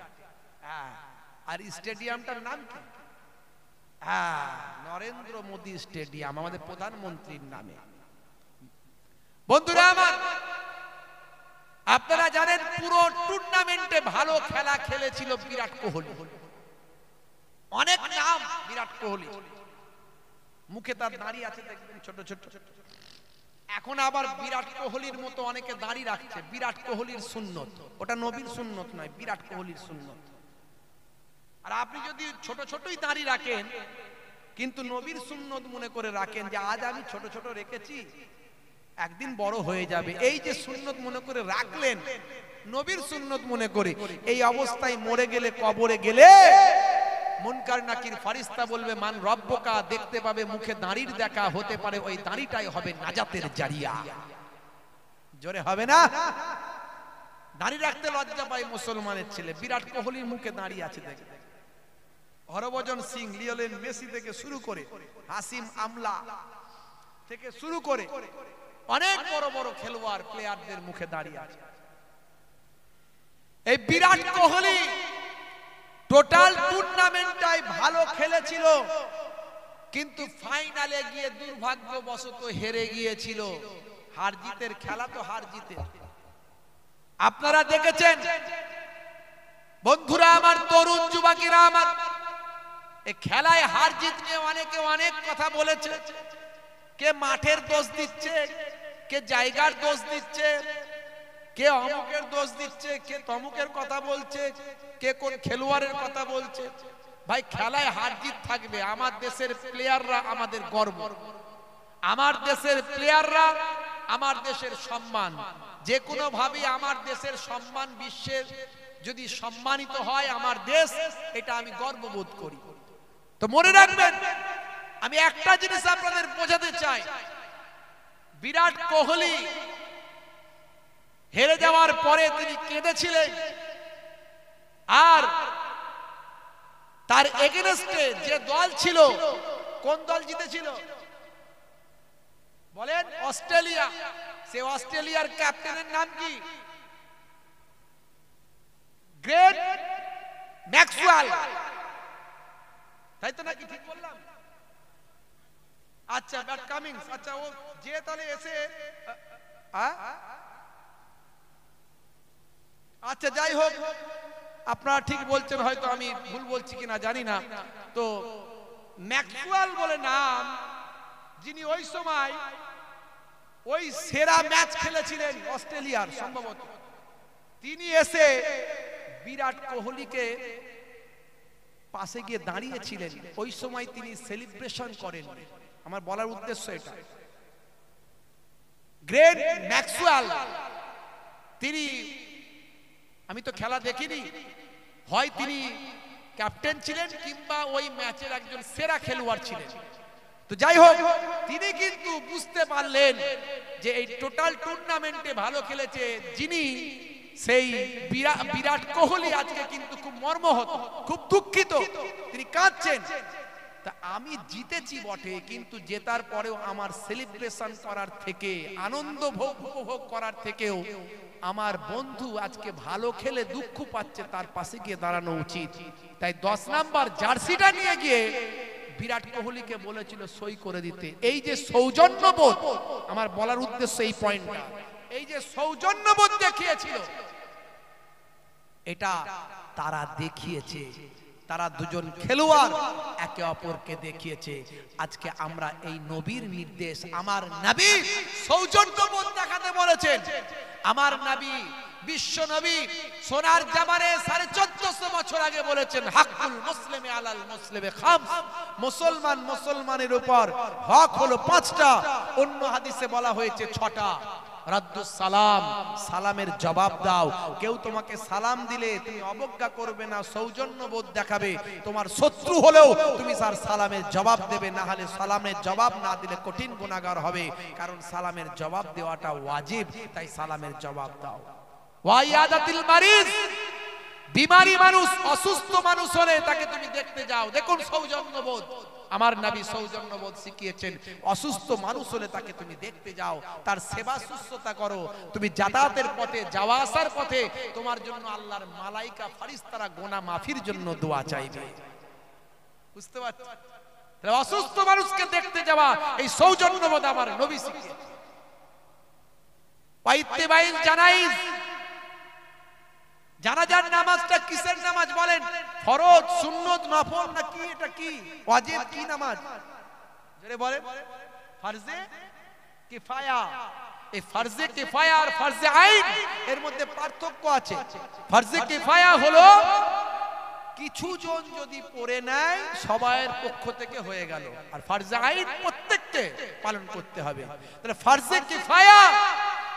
হ্যাঁ, আর স্টেডিয়ামটার নাম কি? হ্যাঁ, নরেন্দ্র মোদী স্টেডিয়াম, আমাদের প্রধানমন্ত্রীর নামে। বন্ধুরা আমার, আপনারা জানেন পুরো টুর্নামেন্টে ভালো খেলা খেলেছিল বিরাট কোহলি। অনেক নাম বিরাট কোহলি, মুখে তার দাড়ি আছে দেখবেন ছোট ছোট, এখন আবার বিরাট কোহলির মতো অনেকে দাড়ি রাখছে, বিরাট কোহলির সুন্নত, ওটা নবীর সুন্নত নয়, বিরাট কোহলির সুন্নত। আর আপনি যদি ছোট ছোটই দাড়ি রাখেন কিন্তু নবীর সুন্নত মনে করে রাখেন যে আজ আমি ছোট ছোট রেখেছি, একদিন বড় হয়ে যাবে, এই যে সুন্নত মনে করে রাখলেন, নবীর সুন্নত মনে করে, এই অবস্থায় মরে গেলে, কবরে গেলে মুনকার নাকির ফারিস্তা বলবে মান রব্বকা, দেখতে পাবে মুখে দাড়ির দেখা, হতে পারে ওই দাড়িটাই হবে নাজাতের জারিয়া। জোরে হবে না? দাড়ি রাখতে লজ্জা পায় মুসলমানের ছেলে। বিরাট কোহলির মুখে দাড়ি আছে দেখে, হরভজন সিং, লিওনেল মেসি থেকে শুরু করে, হাসিম আমলা থেকে শুরু করে অনেক বড় বড় খেলোয়াড় প্লেয়ারদের মুখে দাড়ি আছে। এই বিরাট কোহলি টোটাল টুর্নামেন্টটাই ভালো খেলেছিল, কিন্তু ফাইনালে গিয়ে দুর্ভাগ্যবশত হেরে গিয়েছিল। হার জিতের খেলা তো হার জিতের, আপনারা দেখেছেন বন্ধুরা আমার, তরুণ যুবকেরা আমার, এই খেলায় হার জিত নিয়ে অনেকে অনেক কথা বলেছে। কে মাঠের দোষ দিচ্ছে, কে জায়গার দোষ দিচ্ছে, কে অমুকের দোষ দিচ্ছে, কে তমুকের কথা বলছে, কে কোন খেলোয়াড়ের কথা বলছে। ভাই খেলায় হার জিত থাকবে, আমার দেশের প্লেয়াররা আমাদের গর্ব, আমার দেশের প্লেয়াররা আমার দেশের সম্মান, যে কোনো ভাবে আমার দেশের সম্মান বিশ্বের যদি সম্মানিত হয় আমার দেশ, এটা আমি গর্ববোধ করি। তো মনে রাখবেন, আমি একটা জিনিস আপনাদের বোঝাতে চাই, বিরাট কোহলি হেরে যাওয়ার পরে তিনি কেঁদেছিলেন, আর তার এগেনস্টে যে দল ছিল, কোন দল জিতেছিল বলেন? অস্ট্রেলিয়া। সে অস্ট্রেলিয়ার ক্যাপ্টেনের নাম কি? গ্রেট ম্যাক্সওয়েল, তাই তো নাকি? ঠিক বললাম? আচ্ছা, ব্যাট কামিংস। আচ্ছা, ও যে তাহলে এসে, আচ্ছা যাই হোক, আপনারা ঠিক বলছেন, হয়তো আমি ভুল বলছি কিনা জানি না। তো ম্যাক্সওয়েল বলে নাম, যিনি ওই সময় ওই সেরা ম্যাচ খেলেছিলেন অস্ট্রেলিয়ার সম্ভবত, তিনি এসে বিরাট কোহলিকে পাশে গিয়ে দাঁড়িয়েছিলেন। ওই সময় তিনি সেলিব্রেশন করেন। আমার বলার উদ্দেশ্য এটা, গ্রেট ম্যাক্সওয়েল তিনি, আমি তো খেলা দেখিনি, হয় তিনি ক্যাপ্টেন ছিলেন কিংবা ওই ম্যাচের একজন সেরা খেলোয়াড় ছিলেন। তো যাই হোক, তিনি কিন্তু বুঝতে পারলেন যে এই টোটাল টুর্নামেন্টে ভালো খেলেছে যিনি, সেই বিরাট কোহলি আজকে কিন্তু খুব মর্মাহত, খুব দুঃখিত, তিনি কাঁদছেন। তা আমি জিতেছি বটে, কিন্তু জেতার পরেও আমার সেলিব্রেশন করার থেকে, আনন্দ উপভোগ করার থেকেও আমার বন্ধু আজকে ভালো খেলে দুঃখ পাচ্ছে, তার পাশে গিয়ে দাঁড়ানো উচিত। তাই 10 নাম্বার জার্সিটা নিয়ে গিয়ে বিরাট কোহলিকে বলেছিল সই করে দিতে। এই যে সৌজন্যবোধ, আমার বলার উদ্দেশ্য এই পয়েন্টটা, এই যে সৌজন্যবোধ দেখিয়েছিল, এটা তারা দেখিয়েছে, তারা দুজন খেলোয়াড় একে অপরকে দেখিয়েছে। আজকে আমরা এই নবীর নির্দেশ, আমার নবী সৌজন্যবোধ দেখাতে বলেছেন। আমার নবী, বিশ্ব নবী, সোনার জামানে 1450 বছর আগে বলেছেন, হাক্কুল মুসলিমে আলাল মুসলিমে খামস, মুসলমান মুসলমানের উপর হক হলো 5টা, অন্য হাদিসে বলা হয়েছে 6টা। রাদ্দুস সালাম, সালামের জবাব দাও। কেউ তোমাকে সালাম দিলে তুমি অবজ্ঞা করবে না, সৌজন্যবোধ দেখাবে। তোমার শত্রু হলেও তুমি তার সালামের জবাব দেবে, না হলে সালামের জবাব না দিলে কঠিন গুনাহগার হবে, কারণ সালামের জবাব দেওয়াটা ওয়াজিব। তাই সালামের জবাব দাও। ওয়াইয়াদাতিল মারিজ, বিমারি মানুষ, অসুস্থ মানুষ হলে তাকে তুমি দেখতে যাও। দেখুন সৌজন্যবোধ, আমার নবী সৌজন্যবোধ শিখিয়েছেন। অসুস্থ মানুষ হলে তাকে তুমি দেখতে যাও, তার সেবা শুশ্রূষা করো। তুমি যাতায়াতের পথে, যাওয়া আসার পথে তোমার জন্য আল্লাহর মালাইকা ফেরেশতারা গুনাহ মাফির জন্য দোয়া চাইবে। বুঝতে পারছো? তাহলে অসুস্থ মানুষকে দেখতে যাওয়া, এই সৌজন্যবোধ আমার নবী শিখিয়েছেন। ওয়াইত্তিবাইল জানাইজ, জানাজার নামাজটা কিসের নামাজ বলেন? ফরজ, সুন্নত, নফল না কি? এটা কি ওয়াজিব, কি নামাজ? জোরে বলেন। ফরজে কিফায়া। এই ফরজে কিফায়া আর ফরজে আইন এর মধ্যে পার্থক্য আছে। ফরজে কিফায়া হলো কিছু জন যদি পড়ে নেয় সবার পক্ষ থেকে হয়ে গেল, আর ফরজে আইন প্রত্যেককে পালন করতে হবে। তাহলে ফরজে কিফায়া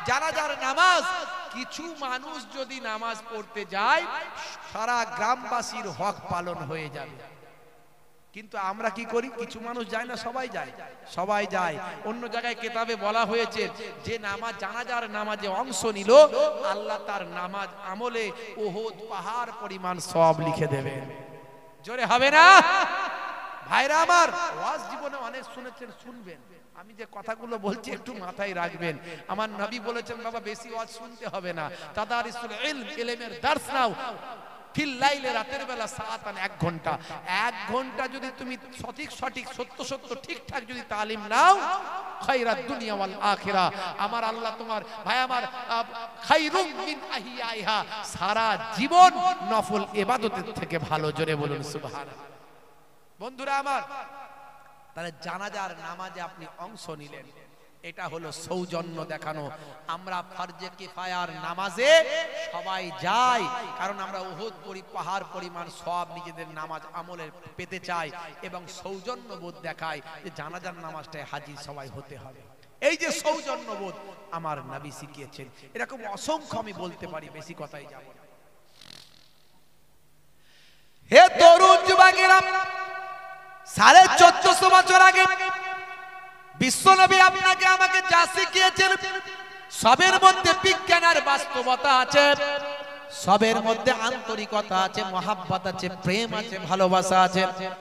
জানাজার নামাজ, কিছু মানুষ যদি নামাজ পড়তে যায় সারা গ্রামবাসীর হক পালন হয়ে যাবে। কিন্তু আমরা কি করি, কিছু মানুষ যায় না, সবাই যায়, সবাই যায়। অন্য জায়গায় কিতাবে বলা হয়েছে যে নামাজ জানাজার নামাজে অংশ নিল আল্লাহ তার নামাজ আমলে উহুদ পাহাড় পরিমাণ সওয়াব লিখে দেবেন। জোরে হবে না ভাইরা আমার? ওয়াজ জীবনে অনেক শুনেছেন, শুনবেন। আমি যে কথাগুলো বলছি একটু মাথায় রাখবেন। আমার নবী বলেছেন বাবা বেশি ওয়াজ শুনতে হবে না, তাদারিসুল ইলম, ইলমের দার্স নাও ফিল লাইলে, রাতের বেলা সাআতান, 1 ঘন্টা। 1 ঘন্টা যদি তুমি সঠিক সত্য ঠিকঠাক যদি তালিম নাও, খায়রাত দুনিয়া ওয়াল আখিরা, আমার আল্লাহ তোমার ভাই আমার খায়রুম মিন আহিয়াইহা, সারা জীবন নফল ইবাদতের থেকে ভালো। জোরে বলুন সুবহানাল্লাহ। বন্ধুরা আমার, তাহলে জানাজার নামাজে আপনি অংশ নিলেন, এটা হলো সৌজন্য দেখানো। আমরা ফরজে কিফায়ার নামাজে সবাই যাই, কারণ আমরা উহুদ পাহাড় পরিমাণ সওয়াব নিজেদের নামাজ আমলের পেতে চাই এবং সৌজন্য বোধ দেখাই যে জানাজার নামাজটায় হাজির সবাই হতে হবে। এই যে সৌজন্য বোধ আমার নবী শিখিয়েছেন, এরকম অসংখ্য আমি বলতে পারি, বেশি কথাই যাব না। হে তরুণ যুবকেরা, 1450 বছর আগে বিশ্বনবী আপনাকে আমাকে যা শিখিয়েছেন সবের মধ্যে বিজ্ঞান আর বাস্তবতা আছে, সবের মধ্যে আন্তরিকতা আছে, মহাব্বত আছে, প্রেম আছে, ভালোবাসা আছে।